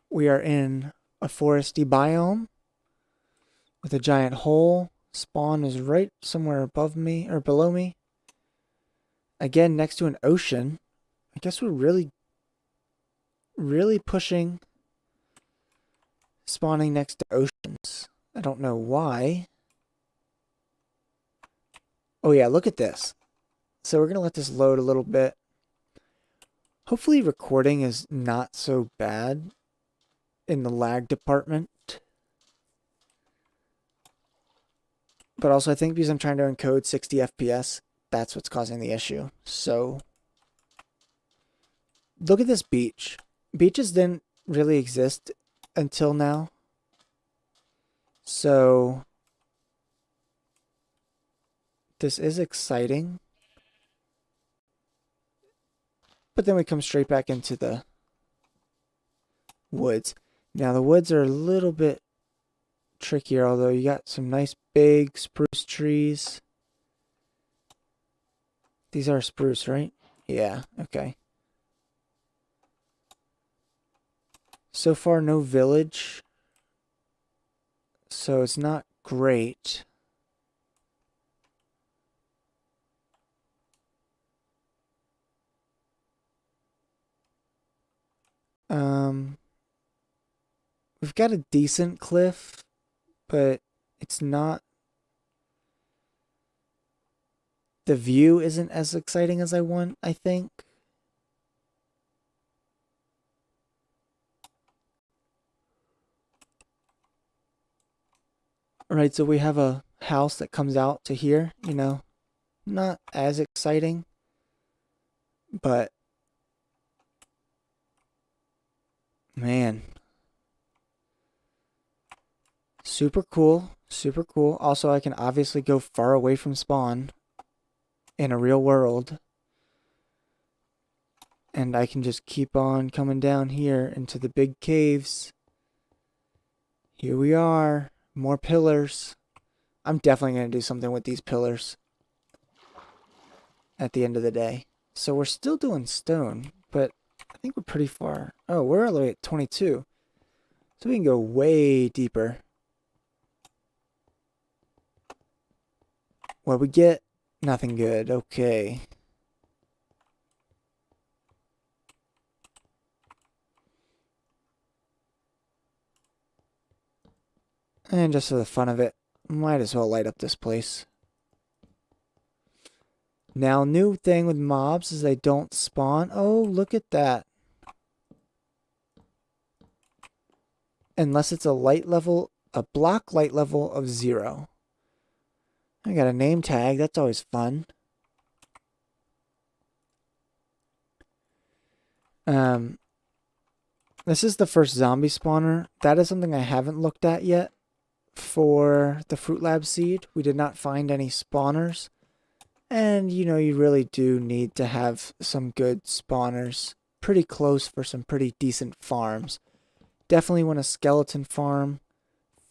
We are in a foresty biome with a giant hole. Spawn is right somewhere above me or below me. Again, next to an ocean. I guess we're really pushing spawning next to oceans. I don't know why. Oh yeah, look at this. So we're going to let this load a little bit. Hopefully recording is not so bad in the lag department. But also I think because I'm trying to encode 60 FPS, that's what's causing the issue. So look at this beach. Beaches didn't really exist until now. So this is exciting. But then we come straight back into the woods. Now the woods are a little bit trickier, although you got some nice big spruce trees. These are spruce, right? Yeah, okay. So far, no village. So it's not great. We've got a decent cliff, but it's not the view isn't as exciting as I want, I think. Alright, so we have a house that comes out to here, you know, not as exciting, but man, super cool, super cool. Also, I can obviously go far away from spawn in a real world, and I can just keep on coming down here into the big caves. Here we are, more pillars. I'm definitely going to do something with these pillars at the end of the day. So we're still doing stone, but I think we're pretty far. Oh, we're all the way at 22. So we can go way deeper. What we get? Nothing good. Okay. And just for the fun of it, might as well light up this place. Now, new thing with mobs is they don't spawn. Oh, look at that. Unless it's a light level, a block light level of 0. I got a name tag. That's always fun. This is the first zombie spawner. That is something I haven't looked at yet for the Fruit Lab seed. We did not find any spawners. And, you know, you really do need to have some good spawners pretty close for some pretty decent farms. Definitely want a skeleton farm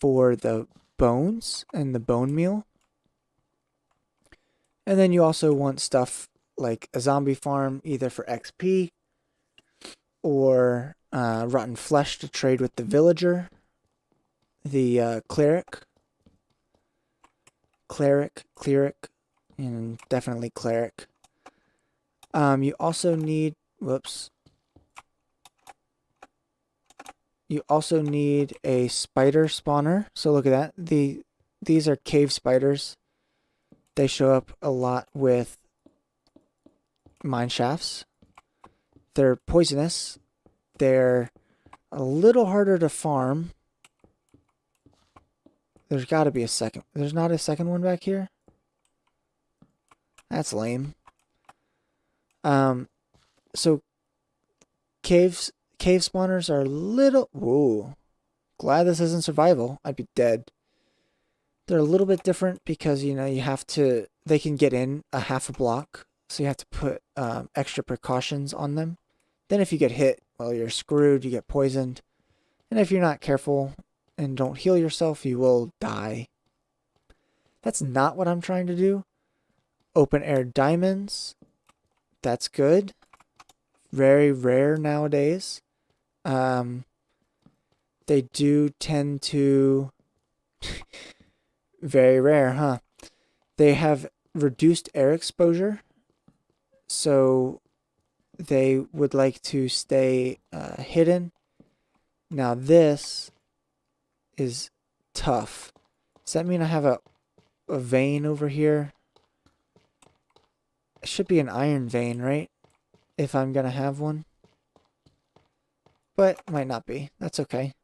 for the bones and the bone meal. And then you also want stuff like a zombie farm, either for XP or rotten flesh to trade with the villager, the cleric, and definitely cleric. You also need, you also need a spider spawner. So look at that. These are cave spiders. They show up a lot with mine shafts. They're poisonous. They're a little harder to farm. There's got to be a second. There's not a second one back here? That's lame. So cave spawners are a little... Whoa. Glad this isn't survival. I'd be dead. They're a little bit different because, you know, you have to... They can get in a half a block. So you have to put extra precautions on them. Then if you get hit, well, you're screwed. You get poisoned. And if you're not careful and don't heal yourself, you will die. That's not what I'm trying to do. Open air diamonds. That's good. Very rare nowadays. They do tend to... Very rare, huh? They have reduced air exposure. So they would like to stay hidden. Now this is tough. Does that mean I have a vein over here? It should be an iron vein, right? If I'm gonna have one. But might not be. That's okay.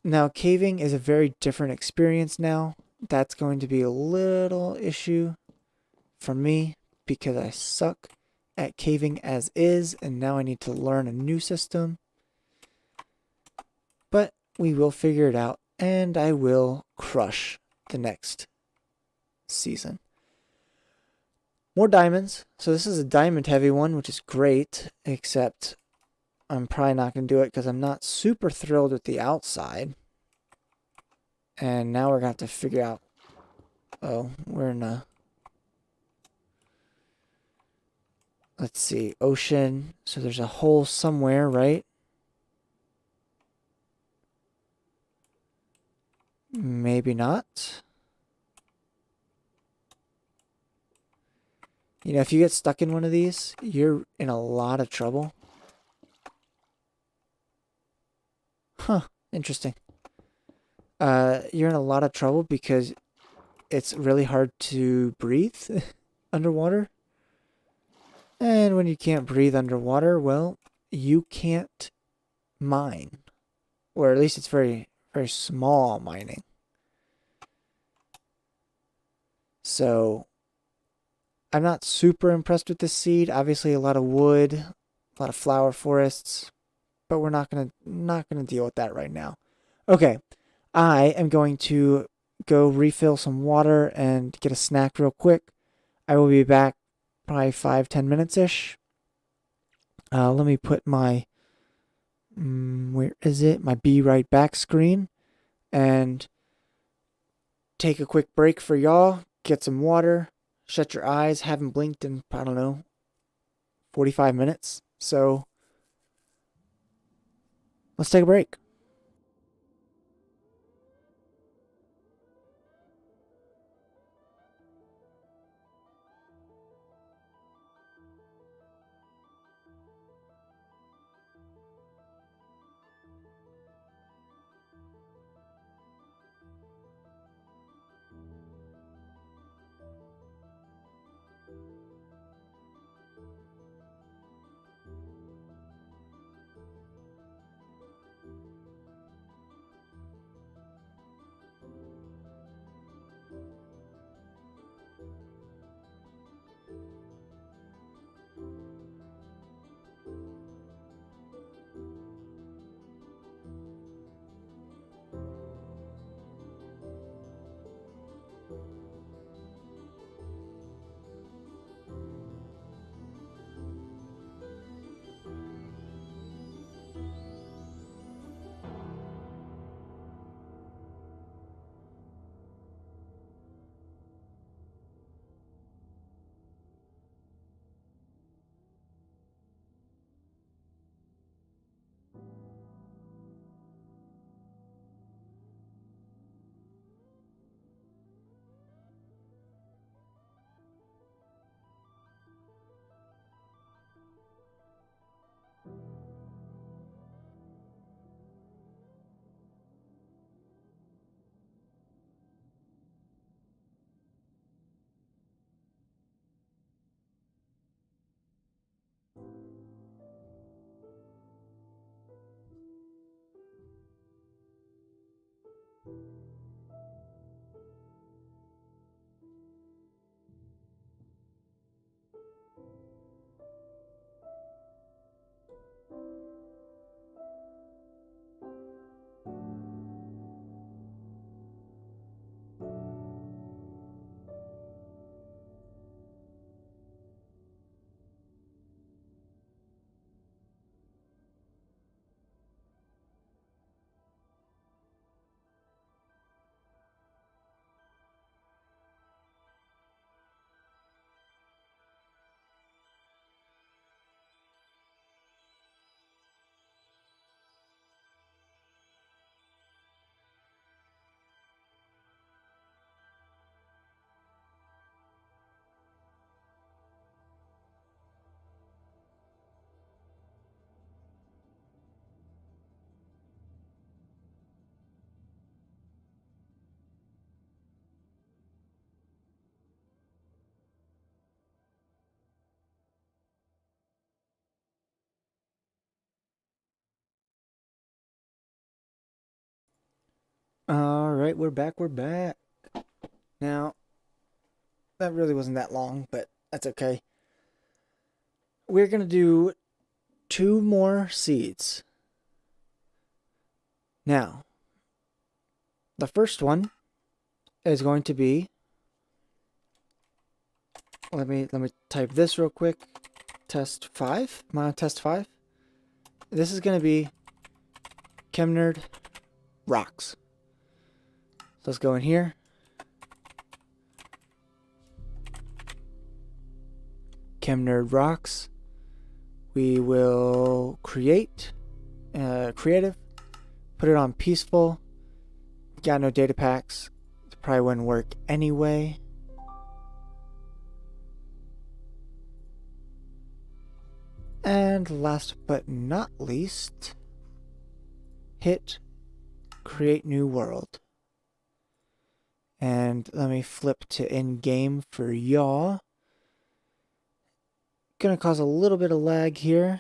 Now caving is a very different experience now. That's going to be a little issue for me because I suck at caving as is, and now I need to learn a new system. But we will figure it out, and I will crush the next season. More diamonds. So this is a diamond heavy one, which is great, except I'm probably not going to do it because I'm not super thrilled with the outside. And now we're going to have to figure out... Oh, we're in a... Let's see, ocean. So there's a hole somewhere, right? Maybe not. You know, if you get stuck in one of these, you're in a lot of trouble. Huh, interesting. you're in a lot of trouble because it's really hard to breathe underwater. And when you can't breathe underwater, well, you can't mine. Or at least it's very, very small mining. So I'm not super impressed with this seed. Obviously a lot of wood, a lot of flower forests, but we're not gonna deal with that right now. Okay, I am going to go refill some water and get a snack real quick. I will be back probably 5-10 minutes ish. Let me put my where is it? My be right back screen and take a quick break for y'all. Get some water. Shut your eyes. Haven't blinked in I don't know 45 minutes. So let's take a break. All right, we're back. We're back. Now, that really wasn't that long, but that's okay. We're going to do 2 more seeds. Now, the first one is going to be let me type this real quick. Test 5. Am I on test 5? This is going to be Chemnerd rocks. So let's go in here. Chemnerd rocks. We will create creative. Put it on peaceful. Got no data packs. It probably wouldn't work anyway. And last but not least, hit create new world. And let me flip to in-game for y'all. Gonna cause a little bit of lag here.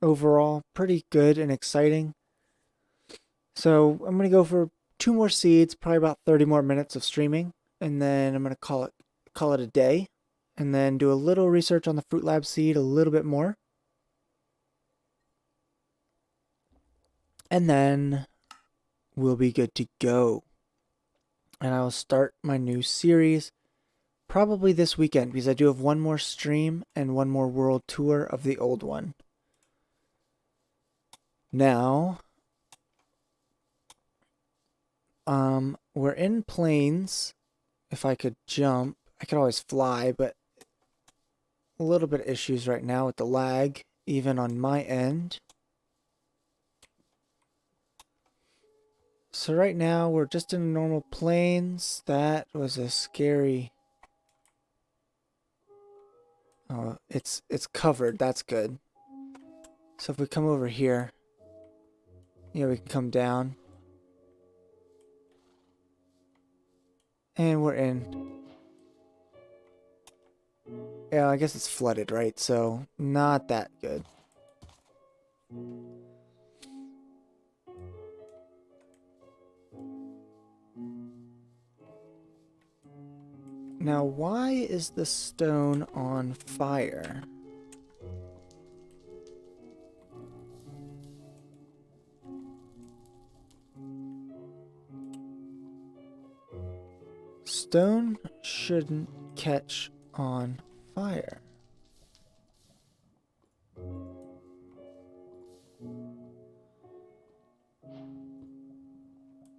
Overall, pretty good and exciting. So I'm gonna go for 2 more seeds, probably about 30 more minutes of streaming, and then I'm gonna call it a day, and then do a little research on the Fruit Lab seed, a little bit more, and then we'll be good to go. And I will start my new series probably this weekend because I do have one more stream and one more world tour of the old one. Now, we're in plains. If I could jump, I could always fly, but a little bit of issues right now with the lag, even on my end. So right now we're just in normal plains. That was a scary. Oh, it's covered. That's good. So if we come over here, yeah, we can come down. And we're in. Yeah, I guess it's flooded, right? So not that good. Now, why is the stone on fire? Stone shouldn't catch on fire.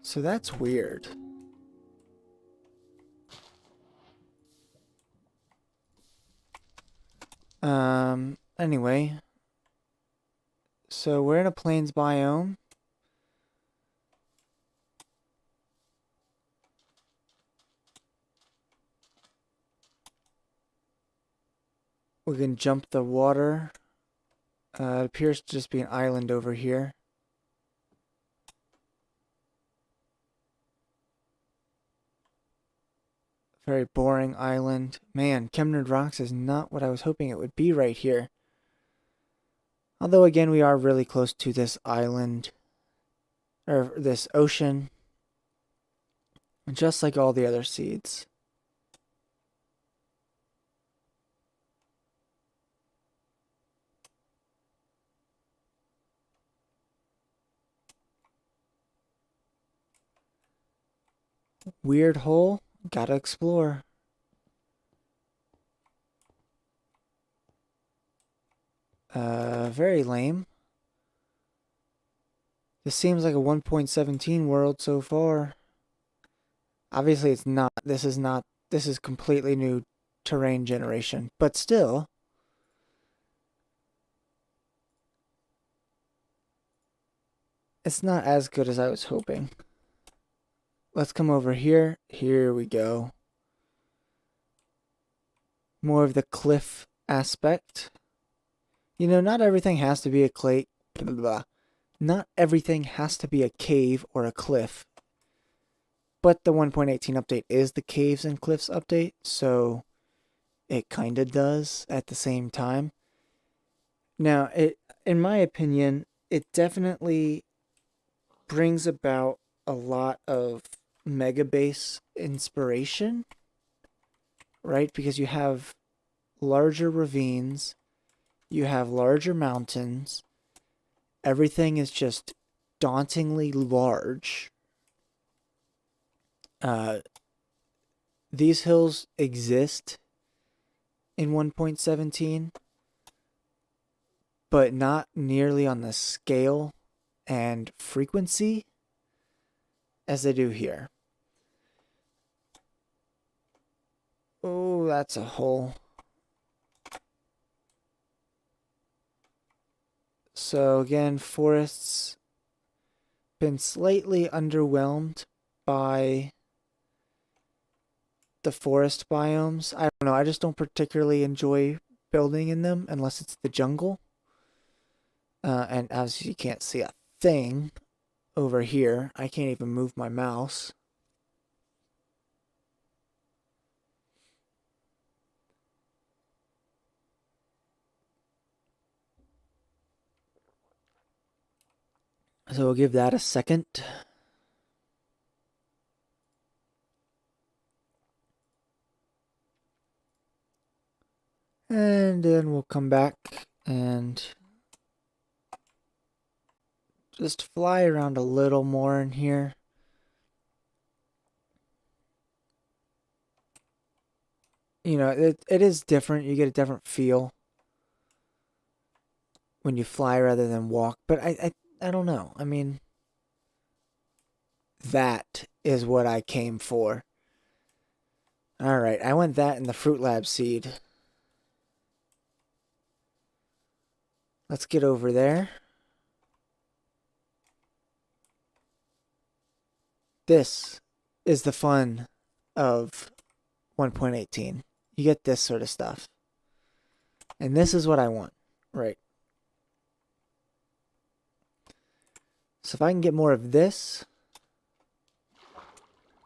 So that's weird. Anyway. So we're in a plains biome. We can jump the water. It appears to just be an island over here. Very boring island. Man, Chemnerd Rocks is not what I was hoping it would be right here. Although, again, we are really close to this island. Or this ocean. Just like all the other seeds. Weird hole. Gotta explore. Very lame. This seems like a 1.17 world so far. Obviously it's not. This is completely new terrain generation. But still. It's not as good as I was hoping. Let's come over here. Here we go. More of the cliff aspect. You know, not everything has to be a clay. Blah, blah, blah. Not everything has to be a cave or a cliff. But the 1.18 update is the caves and cliffs update, so it kind of does at the same time. Now, in my opinion, it definitely brings about a lot of mega base inspiration, right? Because you have larger ravines, you have larger mountains, everything is just dauntingly large. These hills exist in 1.17, but not nearly on the scale and frequency as they do here. Oh, that's a hole. So again, forests been slightly underwhelmed by the forest biomes. I don't know, I just don't particularly enjoy building in them unless it's the jungle. And obviously you can't see a thing over here. I can't even move my mouse. So we'll give that a second. And then we'll come back and just fly around a little more in here. You know, it is different. You get a different feel when you fly rather than walk. But I don't know. I mean, that is what I came for. All right, I want that in the Fruit Lab seed. Let's get over there. This is the fun of 1.18. You get this sort of stuff. And this is what I want, right? So if I can get more of this,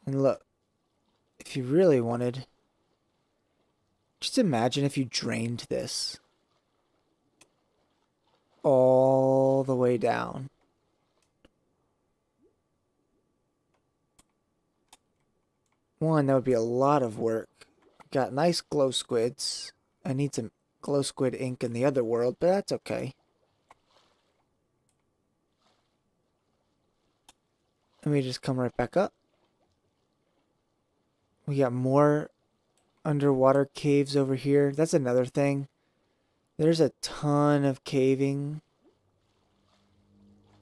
and look, if you really wanted, just imagine if you drained this all the way down. One, that would be a lot of work. Got nice glow squids. I need some glow squid ink in the other world, but that's okay. Let me just come right back up. We got more underwater caves over here. That's another thing. There's a ton of caving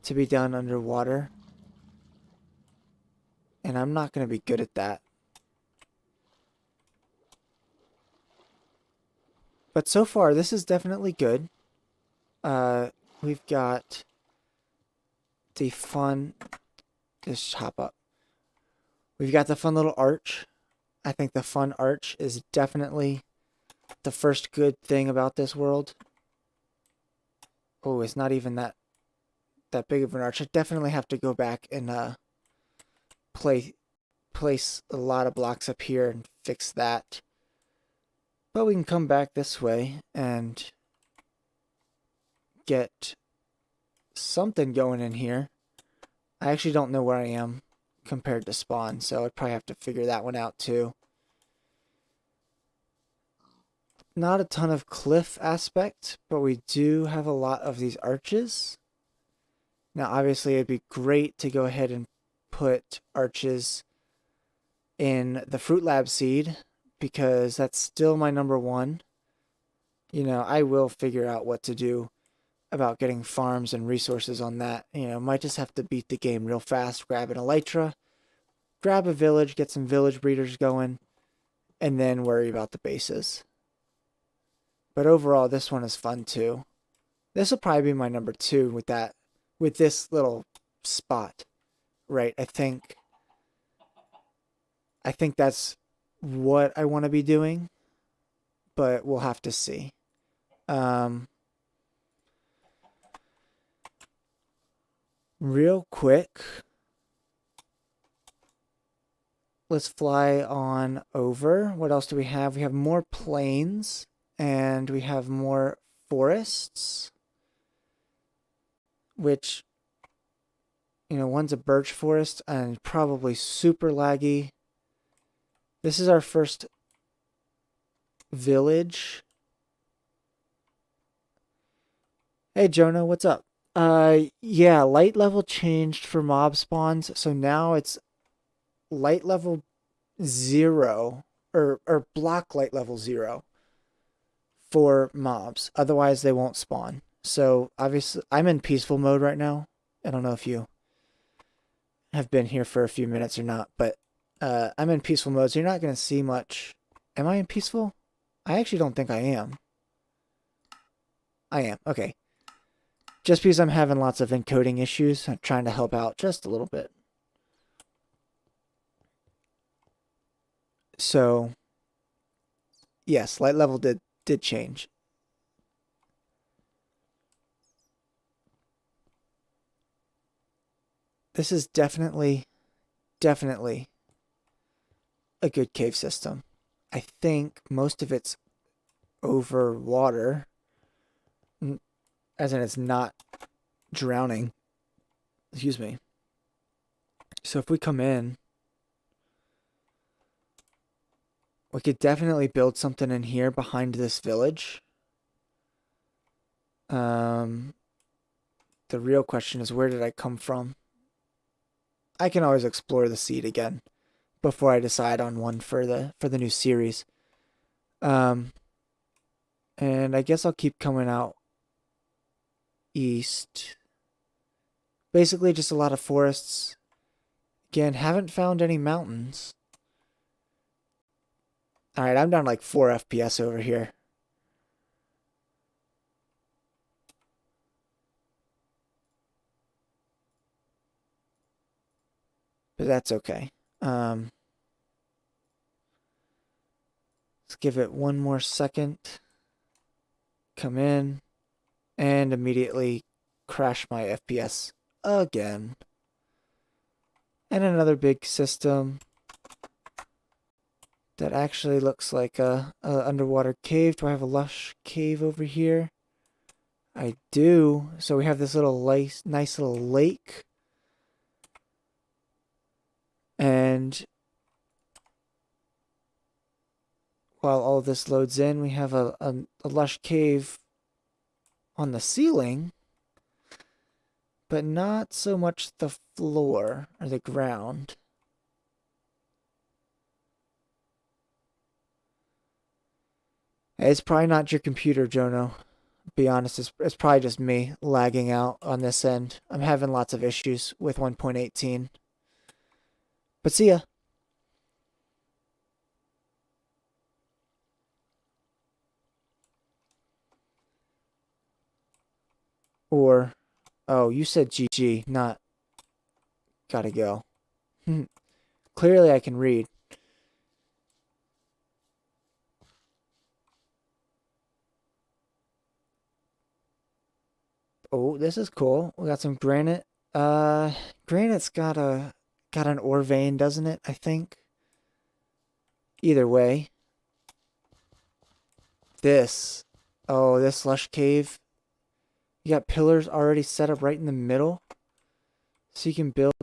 to be done underwater. And I'm not going to be good at that. But so far, this is definitely good. We've got the fun... Just hop up. We've got the fun little arch. I think the fun arch is definitely the first good thing about this world. Oh, it's not even that big of an arch. I definitely have to go back and place a lot of blocks up here and fix that. But we can come back this way and get something going in here. I actually don't know where I am compared to spawn, so I'd probably have to figure that one out too. Not a ton of cliff aspect, but we do have a lot of these arches. Now, obviously, it'd be great to go ahead and put arches in the Fruit Lab seed, because that's still my number one. You know, I will figure out what to do about getting farms and resources on that. You know, might just have to beat the game real fast, grab an elytra, grab a village, get some village breeders going, and then worry about the bases. But overall, this one is fun too. This will probably be my number two with this little spot, right? I think that's what I want to be doing, but we'll have to see. Real quick, let's fly on over. What else do we have? We have more plains and we have more forests, which, you know, one's a birch forest and probably super laggy. This is our first village. Hey Jonah, what's up? Yeah, light level changed for mob spawns, so now it's light level 0 or block light level 0 for mobs. Otherwise they won't spawn. So obviously I'm in peaceful mode right now. I don't know if you have been here for a few minutes or not, but I'm in peaceful mode, so you're not going to see much. Am I in peaceful? I actually don't think I am. I am. Okay. Just because I'm having lots of encoding issues, I'm trying to help out just a little bit. So, yes, light level did change. This is definitely a good cave system. I think most of it's over water, as in it's not drowning. Excuse me. So if we come in, we could definitely build something in here behind this village. The real question is, where did I come from? I can always explore the seed again before I decide on one for the new series. And I guess I'll keep coming out east. Basically just a lot of forests. Again, haven't found any mountains. Alright, I'm down like 4 FPS over here. But that's okay. Let's give it one more second. Come in. And immediately crash my FPS again. And another big system that actually looks like a underwater cave. Do I have a lush cave over here? I do. So we have this little nice little lake. And while all this loads in, we have a lush cave on the ceiling, but not so much the floor or the ground. It's probably not your computer, Jono. Be honest, it's probably just me lagging out on this end. I'm having lots of issues with 1.18. But see ya. Or, oh, you said GG, not gotta go. Clearly I can read. Oh, this is cool. We got some granite. Granite's got an ore vein, doesn't it? I think. Either way. This. Oh, this lush cave. You got pillars already set up right in the middle. So you can build.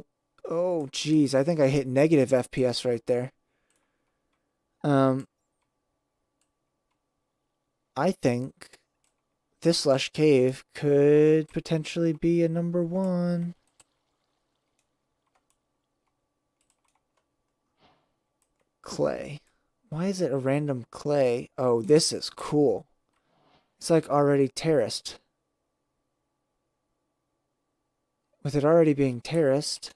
Oh, geez. I think I hit negative FPS right there. I think this lush cave could potentially be a number 1. Clay. Why is it a random clay? Oh, this is cool. It's like already terraced. With it already being terraced,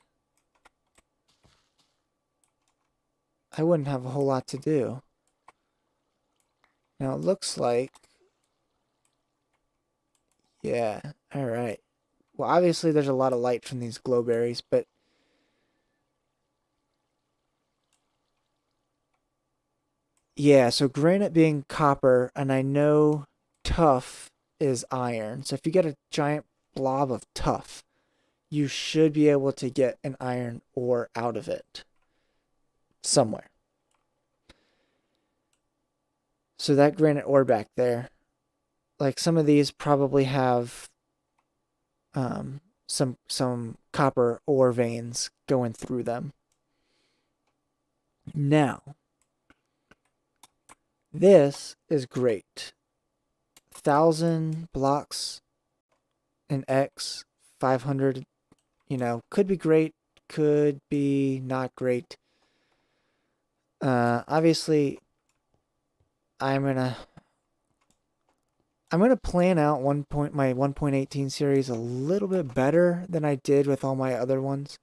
I wouldn't have a whole lot to do. Now it looks like... Yeah, alright. Well, obviously there's a lot of light from these glowberries, but... Yeah, so granite being copper, and I know tuff is iron. So if you get a giant blob of tuff, you should be able to get an iron ore out of it. Somewhere. So that granite ore back there, like some of these probably have some copper ore veins going through them. Now, this is great. 1,000 blocks in X, 500, could be great, could be not great. Obviously, I'm gonna plan out my 1.18 series a little bit better than I did with all my other ones,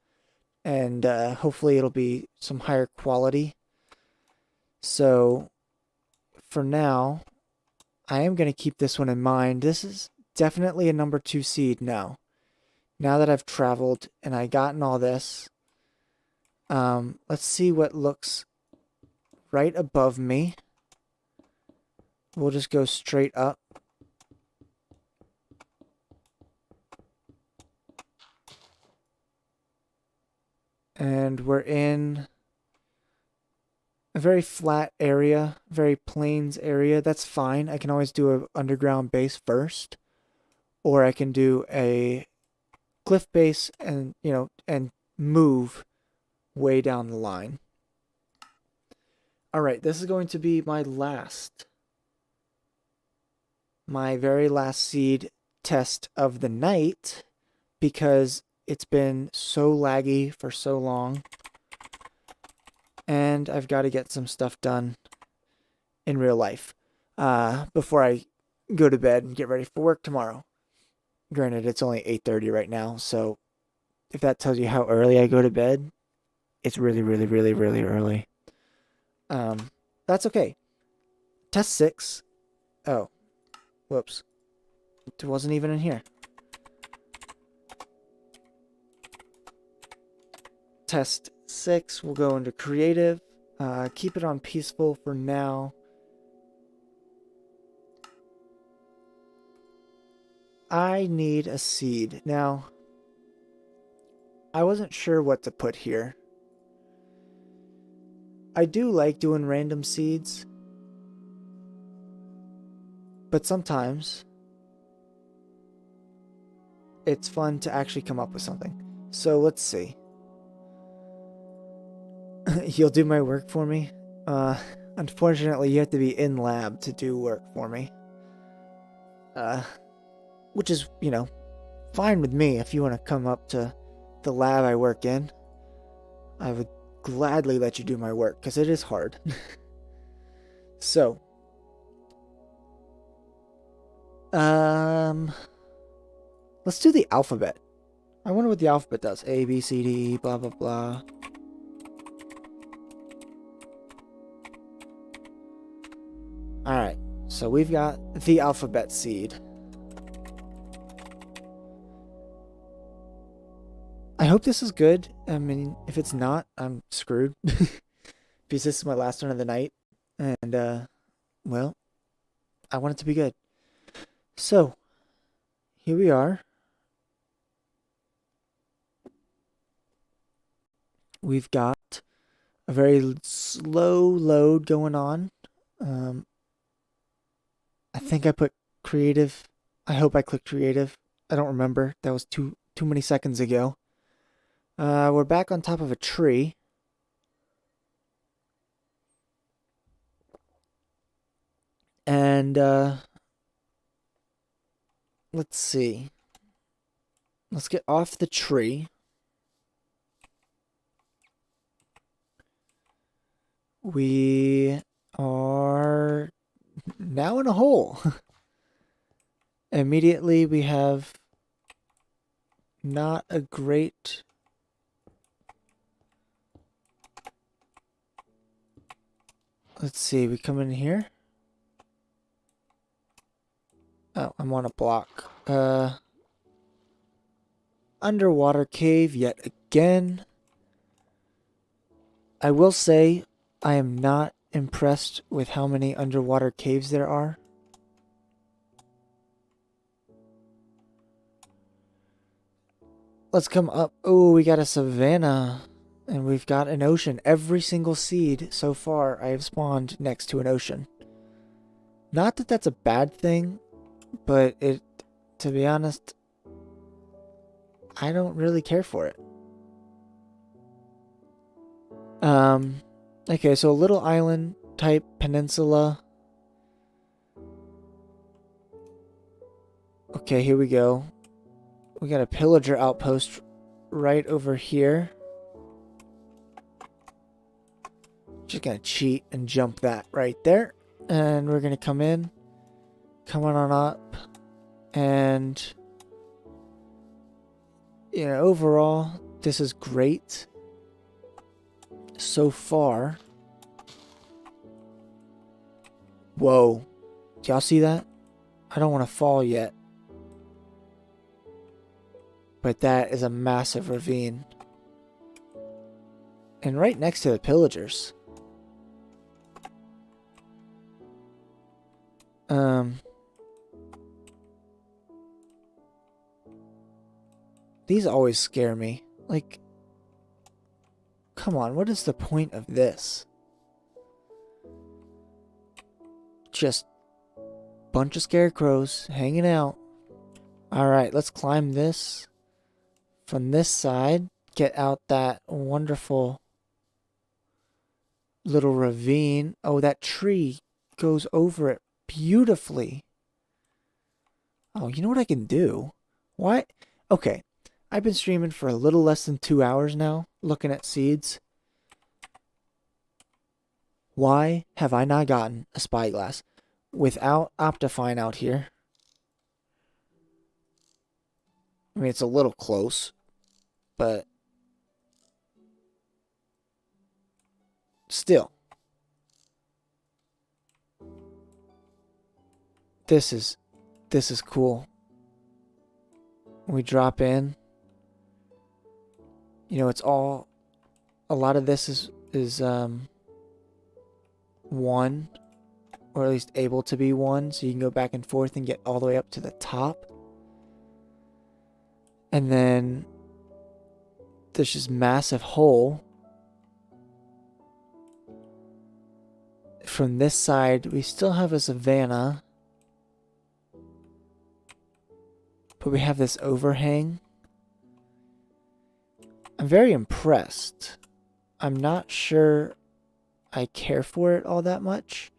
and hopefully it'll be some higher quality. So for now, I am going to keep this one in mind. This is definitely a number 2 seed now. Now that I've traveled and I gotten all this, let's see what looks right above me. We'll just go straight up. and we're in a very flat area, very plains area. That's fine. I can always do an underground base first, or I can do a cliff base and, and move way down the line. All right, this is going to be my very last seed test of the night, because it's been so laggy for so long, and I've got to get some stuff done in real life before I go to bed and get ready for work tomorrow. Granted, it's only 8:30 right now, so if that tells you how early I go to bed, it's really, really, really, really early. That's okay. Test 6. Oh, whoops. It wasn't even in here. Test 6, we'll go into creative. Keep it on peaceful for now. I need a seed. Now, I wasn't sure what to put here. I do like doing random seeds, but sometimes it's fun to actually come up with something. So let's see. You'll do my work for me? Unfortunately, you have to be in lab to do work for me. Which is, fine with me. If you want to come up to the lab I work in, I would gladly let you do my work, because it is hard. So, let's do the alphabet. I wonder what the alphabet does. A, B, C, D, E, blah, blah, blah. Alright, so we've got the alphabet seed. I hope this is good. I mean, if it's not, I'm screwed. Because this is my last one of the night. And, well, I want it to be good. So, here we are. We've got a very slow load going on. I think I put creative. I hope I clicked creative. I don't remember. That was too many seconds ago. We're back on top of a tree. And, let's see. Let's get off the tree. We are now in a hole. Immediately we have not a great... Let's see, we come in here. Oh, I'm on a block. Underwater cave yet again. I will say I am not impressed with how many underwater caves there are. Let's come up. Oh, we got a savanna. And we've got an ocean. Every single seed so far I have spawned next to an ocean. Not that that's a bad thing, but to be honest, I don't really care for it. Okay, so a little island type peninsula. Okay, here we go. We got a pillager outpost right over here. Just gonna cheat and jump that right there. And we're gonna come on up. And, overall, this is great so far. Whoa. Do y'all see that? I don't want to fall yet. But that is a massive ravine. And right next to the pillagers. These always scare me. Like, Come on, what is the point of this? Just bunch of scarecrows hanging out. Alright, let's climb this from this side. Get out that wonderful little ravine. Oh, that tree goes over it beautifully. Oh, you know what I can do? Why? Okay, I've been streaming for a little less than 2 hours now, looking at seeds. Why have I not gotten a spyglass? Without Optifine out here. I mean, it's a little close, but still. This is cool. We drop in. You know, it's all, a lot of this is one, or at least able to be one, so you can go back and forth and get all the way up to the top. And then there's this massive hole. From this side, we still have a savanna, but we have this overhang. I'm very impressed. I'm not sure I care for it all that much.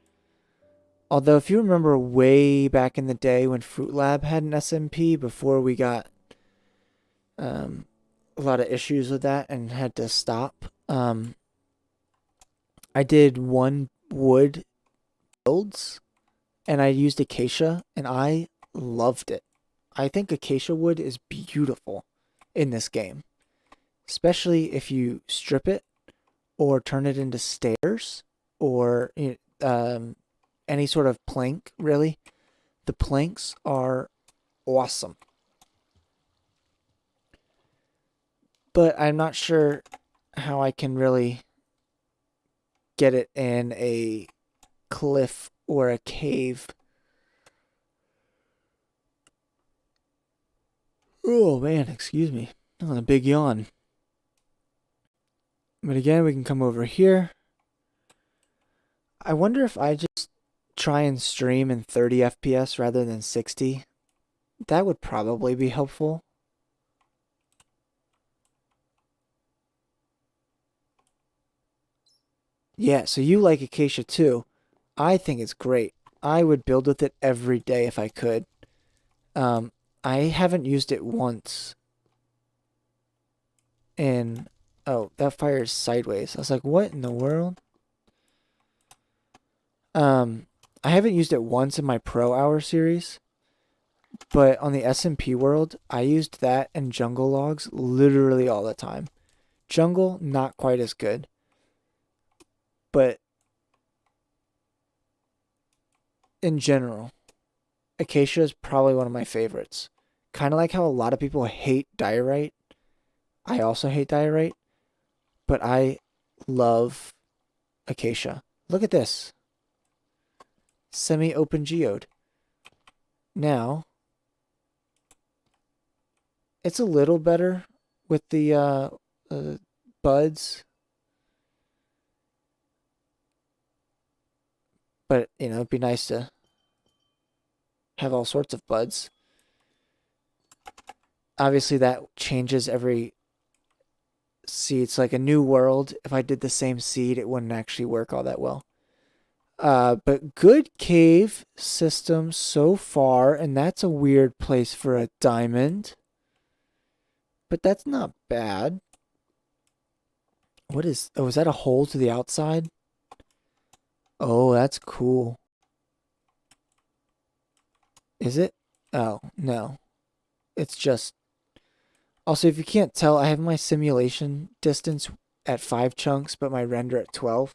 Although, if you remember way back in the day when Fruit Lab had an SMP before we got a lot of issues with that and had to stop, I did one wood builds and I used acacia and I loved it. I think acacia wood is beautiful in this game, especially if you strip it or turn it into stairs or any sort of plank, really. The planks are awesome. But I'm not sure how I can really get it in a cliff or a cave. Oh man, excuse me. That was a big yawn. But again, we can come over here. I wonder if I just try and stream in 30 FPS rather than 60. That would probably be helpful. Yeah, so you like acacia too. I think it's great. I would build with it every day if I could. I haven't used it once. And oh, that fires sideways. I was like, what in the world? I haven't used it once in my Pro Hour series, but on the SMP world, I used that and jungle logs literally all the time. Jungle, not quite as good, but in general, acacia is probably one of my favorites. Kind of like how a lot of people hate diorite. I also hate diorite, but I love acacia. Look at this. Semi-open geode. Now, it's a little better with the buds. But, you know, it'd be nice to have all sorts of buds. Obviously, that changes every seed. It's like a new world. If I did the same seed, it wouldn't actually work all that well. But good cave system so far, and that's a weird place for a diamond. But that's not bad. What is... Oh, is that a hole to the outside? Oh, that's cool. Is it? Oh, no. It's just... Also, if you can't tell, I have my simulation distance at 5 chunks, but my render at 12.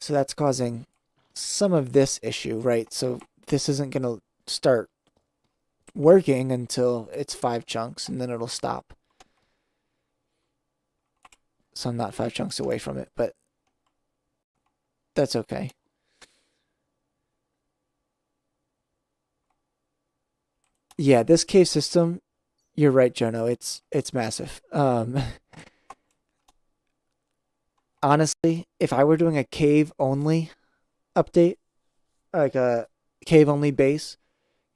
So that's causing some of this issue, right? So this isn't going to start working until it's 5 chunks, and then it'll stop. So I'm not 5 chunks away from it, but that's okay. Yeah, this cave system, You're right, Jono. It's massive. Honestly, if I were doing a cave only update, like a cave only base,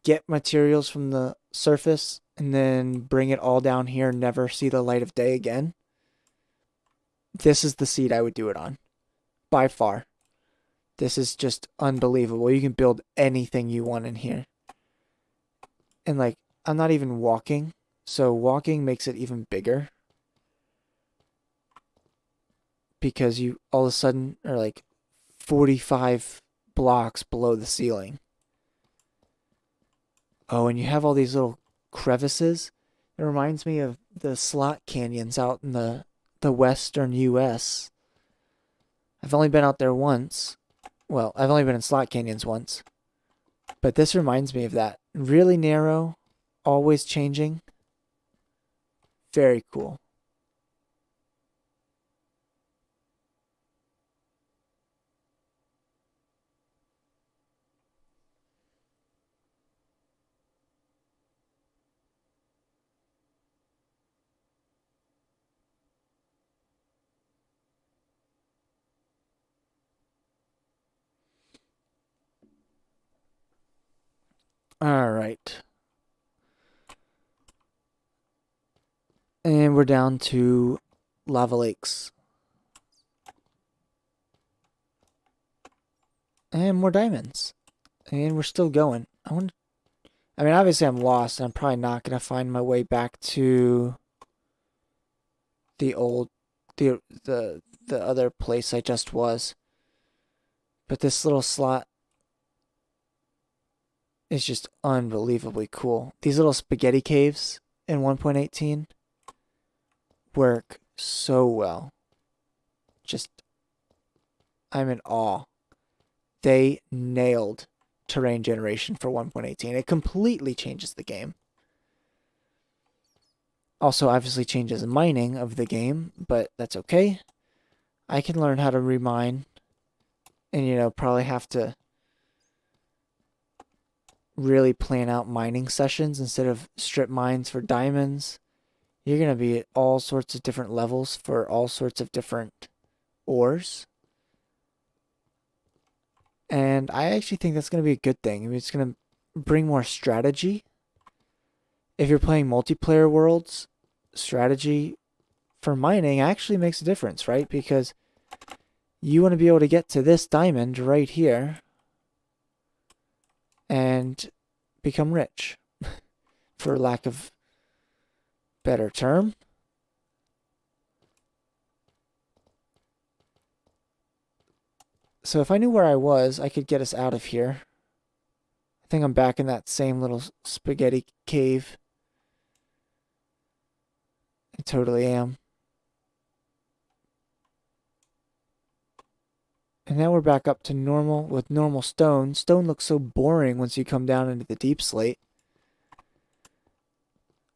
get materials from the surface and then bring it all down here and never see the light of day again, this is the seed I would do it on. By far. This is just unbelievable. You can build anything you want in here. And like, I'm not even walking, so walking makes it even bigger. Because you all of a sudden are like 45 blocks below the ceiling. Oh, and you have all these little crevices. It reminds me of the slot canyons out in the western US. I've only been out there once. Well, I've only been in slot canyons once. But this reminds me of that. Really narrow, always changing. Very cool. All right. And we're down to lava lakes. And more diamonds. And we're still going. I mean, obviously I'm lost. And I'm probably not going to find my way back to the old, the other place I just was. But this little slot is just unbelievably cool. These little spaghetti caves in 1.18 work so well. Just, I'm in awe. They nailed terrain generation for 1.18. It completely changes the game. Also, obviously changes the mining of the game, but that's okay. I can learn how to remine and, probably have to really plan out mining sessions instead of strip mines for diamonds. You're going to be at all sorts of different levels for all sorts of different ores. And I actually think that's going to be a good thing. I mean, it's going to bring more strategy. If you're playing multiplayer worlds, strategy for mining actually makes a difference, right? Because you want to be able to get to this diamond right here and become rich, for lack of better term. So if I knew where I was, I could get us out of here. I think I'm back in that same little spaghetti cave. I totally am. And now we're back up to normal with normal stone. Stone looks so boring once you come down into the deep slate.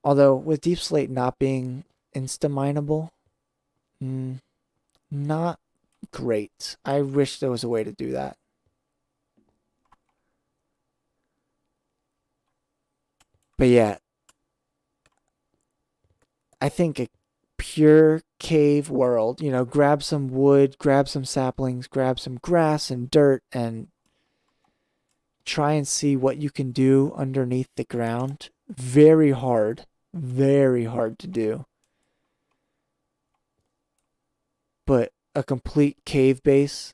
Although with deep slate not being insta-mineable, not great. I wish there was a way to do that. But yeah, I think a pure cave world, grab some wood, grab some saplings, grab some grass and dirt, and try and see what you can do underneath the ground. Very hard to do. But a complete cave base,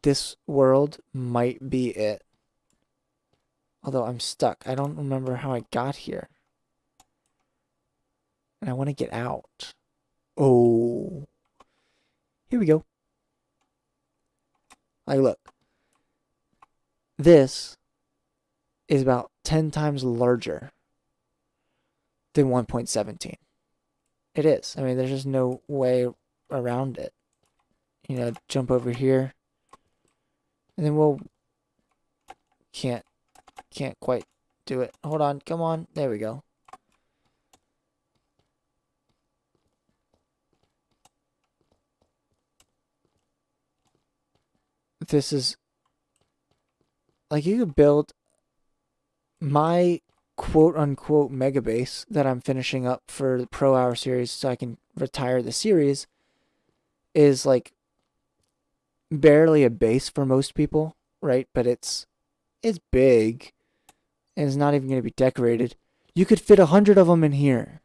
this world might be it. Although I'm stuck. I don't remember how I got here. And I want to get out. Oh. Here we go. Like, look. This is about 10 times larger than 1.17. It is. I mean, there's just no way around it. Jump over here. And then we'll... Can't quite do it. Hold on. Come on. There we go. This is... Like, you could build... My quote-unquote mega base that I'm finishing up for the Pro Hour series so I can retire the series is like barely a base for most people, right? But it's big and it's not even going to be decorated. You could fit 100 of them in here.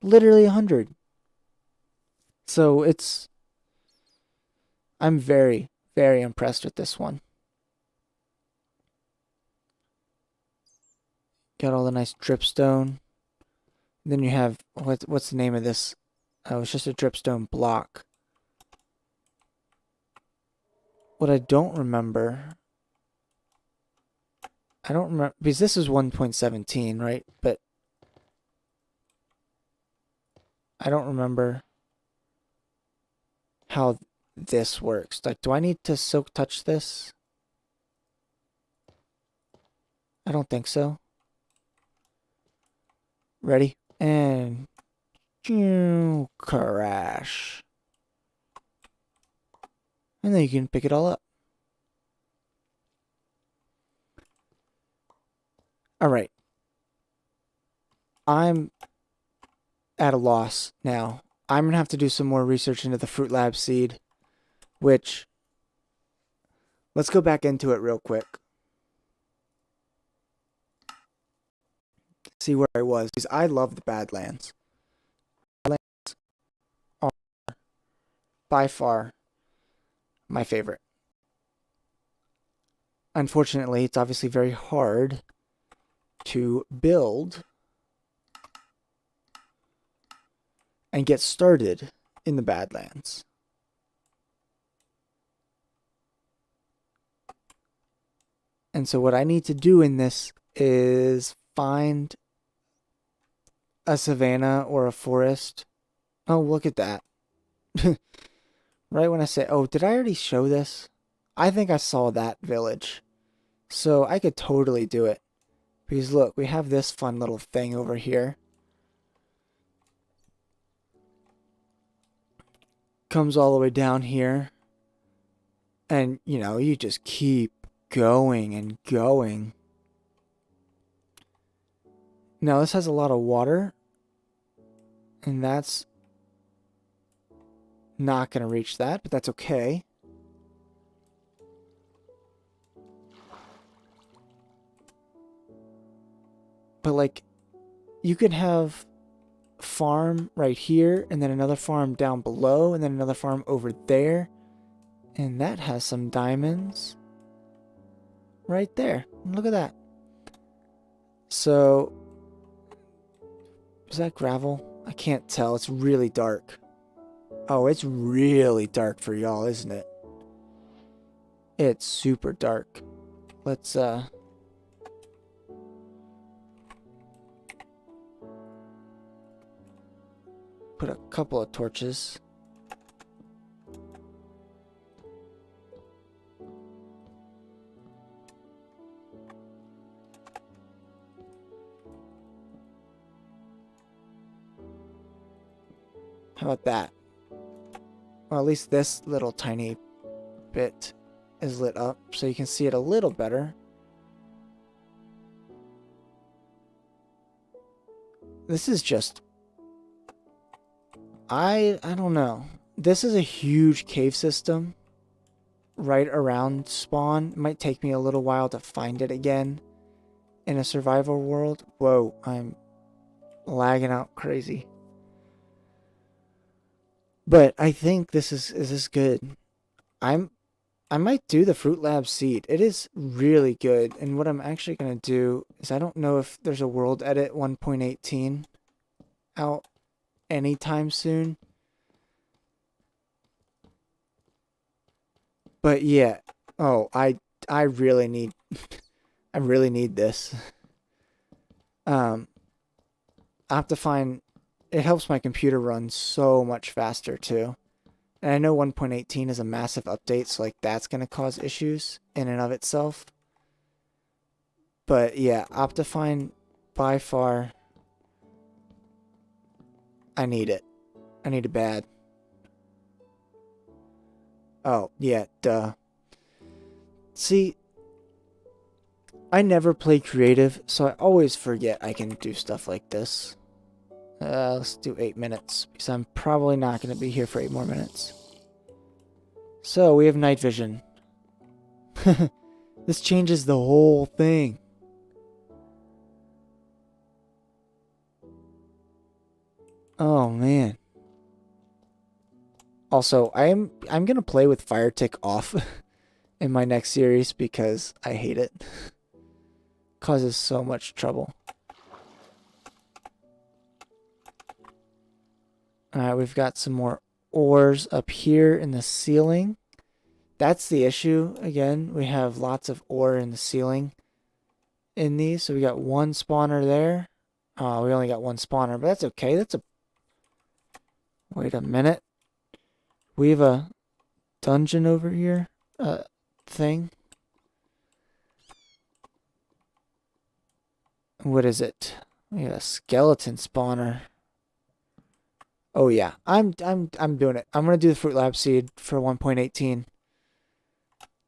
Literally 100. So I'm very, very impressed with this one. Got all the nice dripstone. Then you have, what's the name of this? Oh, it's just a dripstone block. What I don't remember, because this is 1.17, right? But I don't remember how this works. Like, do I need to silk touch this? I don't think so. Ready? And crash. And then you can pick it all up. All right. I'm at a loss now. I'm going to have to do some more research into the Fruit Lab seed, which, let's go back into it real quick. See where I was, because I love the Badlands. Badlands are by far my favorite. Unfortunately, it's obviously very hard to build and get started in the Badlands. And so what I need to do in this is find a savanna or a forest. Oh, look at that. Right when I say, oh, did I already show this? I think I saw that village. So I could totally do it. Because look, we have this fun little thing over here. Comes all the way down here. And, you know, you just keep going and going. Now, this has a lot of water. And that's not going to reach that, but that's okay. But, like, you could have a farm right here, and then another farm down below, and then another farm over there. And that has some diamonds right there. Look at that. So, is that gravel? I can't tell. It's really dark. Oh, it's really dark for y'all, isn't it? It's super dark. Let's, put a couple of torches. How about that? Well, at least this little tiny bit is lit up, so you can see it a little better. This is just... I don't know. This is a huge cave system right around spawn. It might take me a little while to find it again in a survival world. Whoa, I'm lagging out crazy. But I think this is good. I might do the Fruit Lab seed. It is really good. And what I'm actually going to do is, I don't know if there's a world edit 1.18 out anytime soon. But yeah. Oh, I really need I really need this. I have to find, it helps my computer run so much faster too. And I know 1.18 is a massive update, so like that's going to cause issues in and of itself. But yeah, Optifine, by far, I need it. I need it bad. Oh, yeah, duh. See, I never play creative, so I always forget I can do stuff like this. Let's do 8 minutes, because I'm probably not going to be here for 8 more minutes. So, we have night vision. This changes the whole thing. Oh, man. Also, I'm going to play with fire tick off in my next series because I hate it. Causes so much trouble. Alright, we've got some more ores up here in the ceiling. That's the issue. Again, we have lots of ore in the ceiling in these. So we got one spawner there. Oh, we only got one spawner, but that's okay. That's a... Wait a minute. We have a dungeon over here. Thing. What is it? We have a skeleton spawner. Oh yeah, I'm doing it. I'm gonna do the Fruit Lab seed for 1.18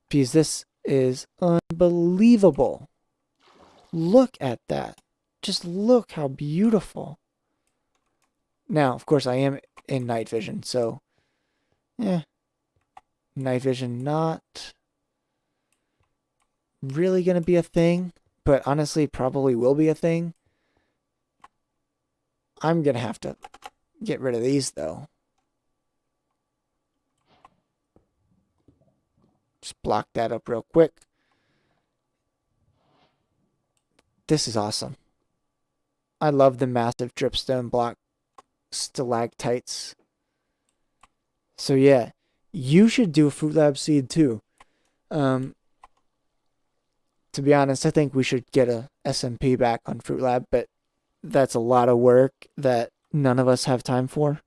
because this is unbelievable. Look at that. Just look how beautiful. Now, of course, I am in night vision, so yeah, night vision not really gonna be a thing, but honestly, probably will be a thing. I'm gonna have to get rid of these though. Just block that up real quick. This is awesome. I love the massive dripstone block stalactites. So yeah, you should do a Fruit Lab seed too. To be honest, I think we should get a SMP back on Fruit Lab, but that's a lot of work that none of us have time for.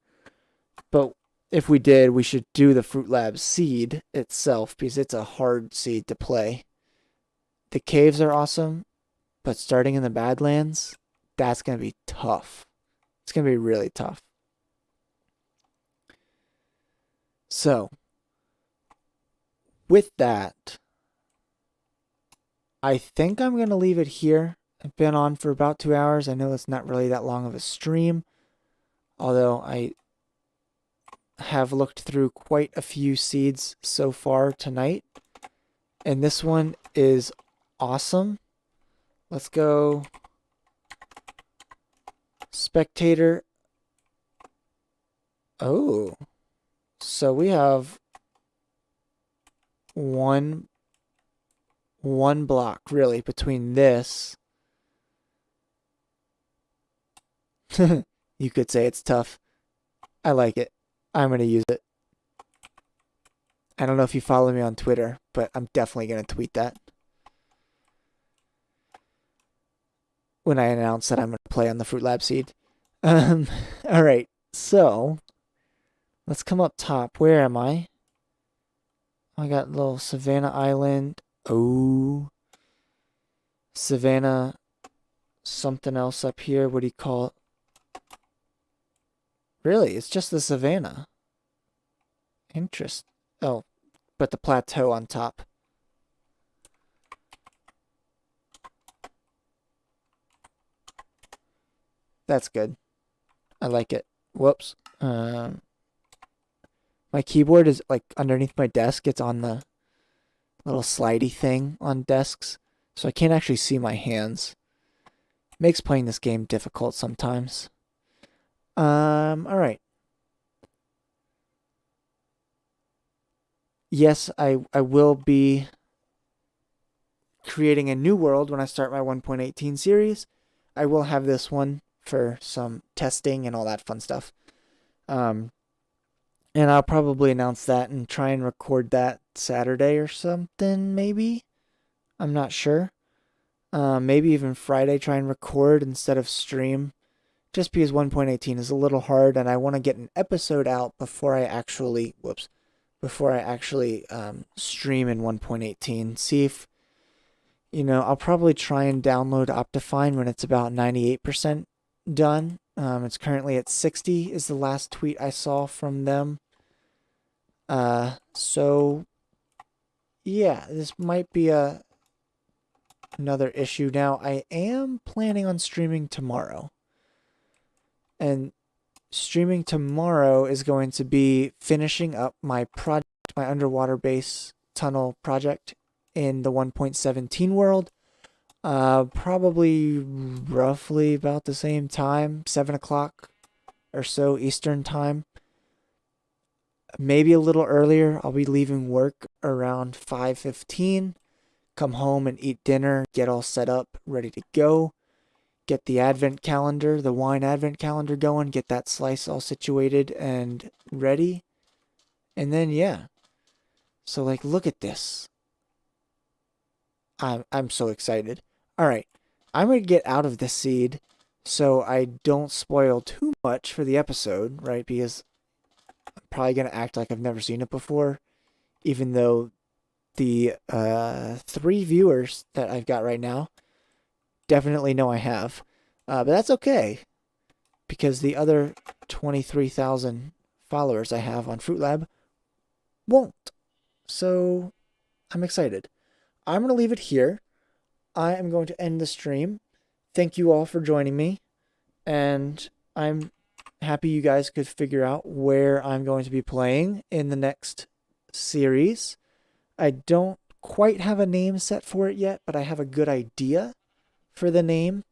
But if we did, we should do the Fruit Lab seed itself because it's a hard seed to play. The caves are awesome, but starting in the Badlands, that's going to be tough. It's going to be really tough. So, with that, I think I'm going to leave it here. I've been on for about 2 hours. I know it's not really that long of a stream, although I have looked through quite a few seeds so far tonight. And this one is awesome. Let's go spectator. Oh, so we have one block really between this. You could say it's tough. I like it. I'm going to use it. I don't know if you follow me on Twitter, but I'm definitely going to tweet that when I announce that I'm going to play on the Fruit Lab seed. All right, so let's come up top. Where am I? I got a little Savannah Island. Oh, Savannah something else up here. What do you call it? Really, it's just the Savannah. Interest. Oh, but the plateau on top. That's good. I like it. Whoops. My keyboard is like underneath my desk. It's on the little slidey thing on desks, so I can't actually see my hands. Makes playing this game difficult sometimes. All right. Yes, I will be creating a new world when I start my 1.18 series. I will have this one for some testing and all that fun stuff. And I'll probably announce that and try and record that Saturday or something, maybe. I'm not sure. Maybe even Friday, try and record instead of stream. Just because 1.18 is a little hard and I want to get an episode out before I actually, stream in 1.18. See if, I'll probably try and download Optifine when it's about 98% done. It's currently at 60 is the last tweet I saw from them. So yeah, this might be a another issue. Now, I am planning on streaming tomorrow. And streaming tomorrow is going to be finishing up my project, my underwater base tunnel project in the 1.17 world. Probably roughly about the same time, 7 o'clock or so Eastern time. Maybe a little earlier. I'll be leaving work around 5:15. Come home and eat dinner, get all set up, ready to go. Get the advent calendar, the wine advent calendar going, get that slice all situated and ready. And then yeah. So like look at this. I'm so excited. All right. I'm going to get out of this seed so I don't spoil too much for the episode, right? Because I'm probably going to act like I've never seen it before, even though the 3 viewers that I've got right now definitely know I have. But that's okay because the other 23,000 followers I have on Fruit Lab won't. So I'm excited. I'm going to leave it here. I am going to end the stream. Thank you all for joining me. And I'm happy you guys could figure out where I'm going to be playing in the next series. I don't quite have a name set for it yet, but I have a good idea for the name.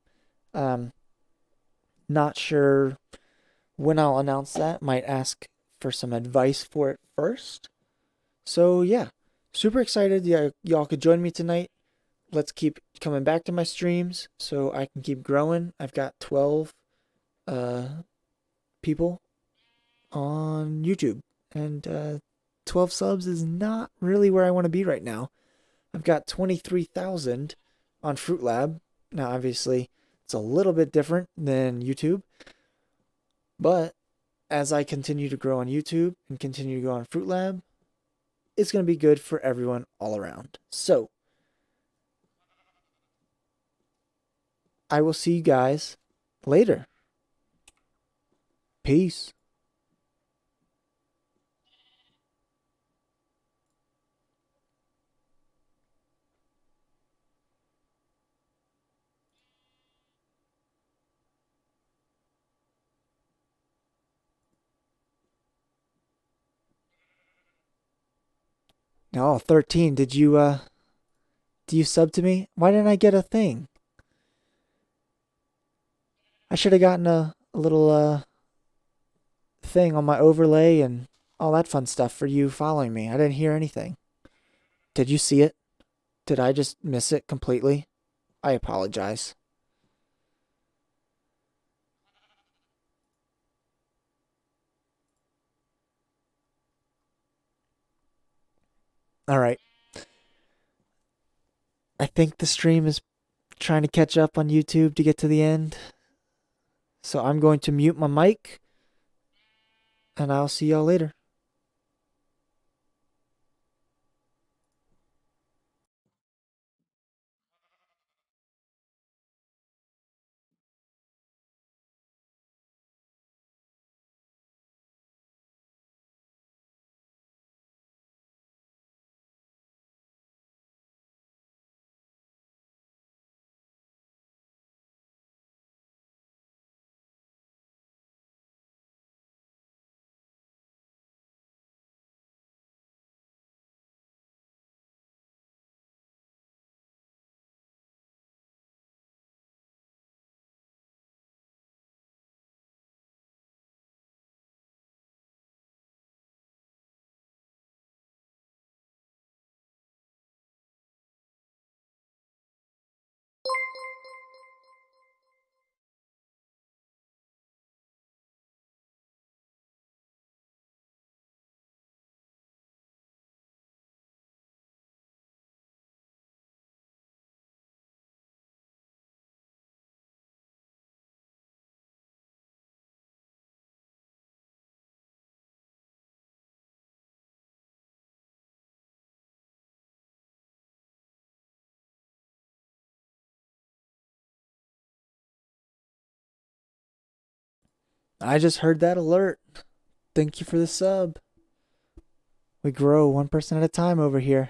Not sure when I'll announce that. Might ask for some advice for it first. So yeah, super excited. Yeah, y'all could join me tonight. Let's keep coming back to my streams so I can keep growing. I've got 12 people on YouTube, and 12 subs is not really where I want to be right now. I've got 23,000 on Fruit Lab. Now, obviously, it's a little bit different than YouTube, but as I continue to grow on YouTube and continue to go on Fruit Lab, it's going to be good for everyone all around. So, I will see you guys later. Peace. Oh, 13. Do you sub to me? Why didn't I get a thing? I should have gotten a little thing on my overlay and all that fun stuff for you following me. I didn't hear anything. Did you see it? Did I just miss it completely? I apologize. All right. I think the stream is trying to catch up on YouTube to get to the end. So I'm going to mute my mic and I'll see y'all later. I just heard that alert. Thank you for the sub. We grow one person at a time over here.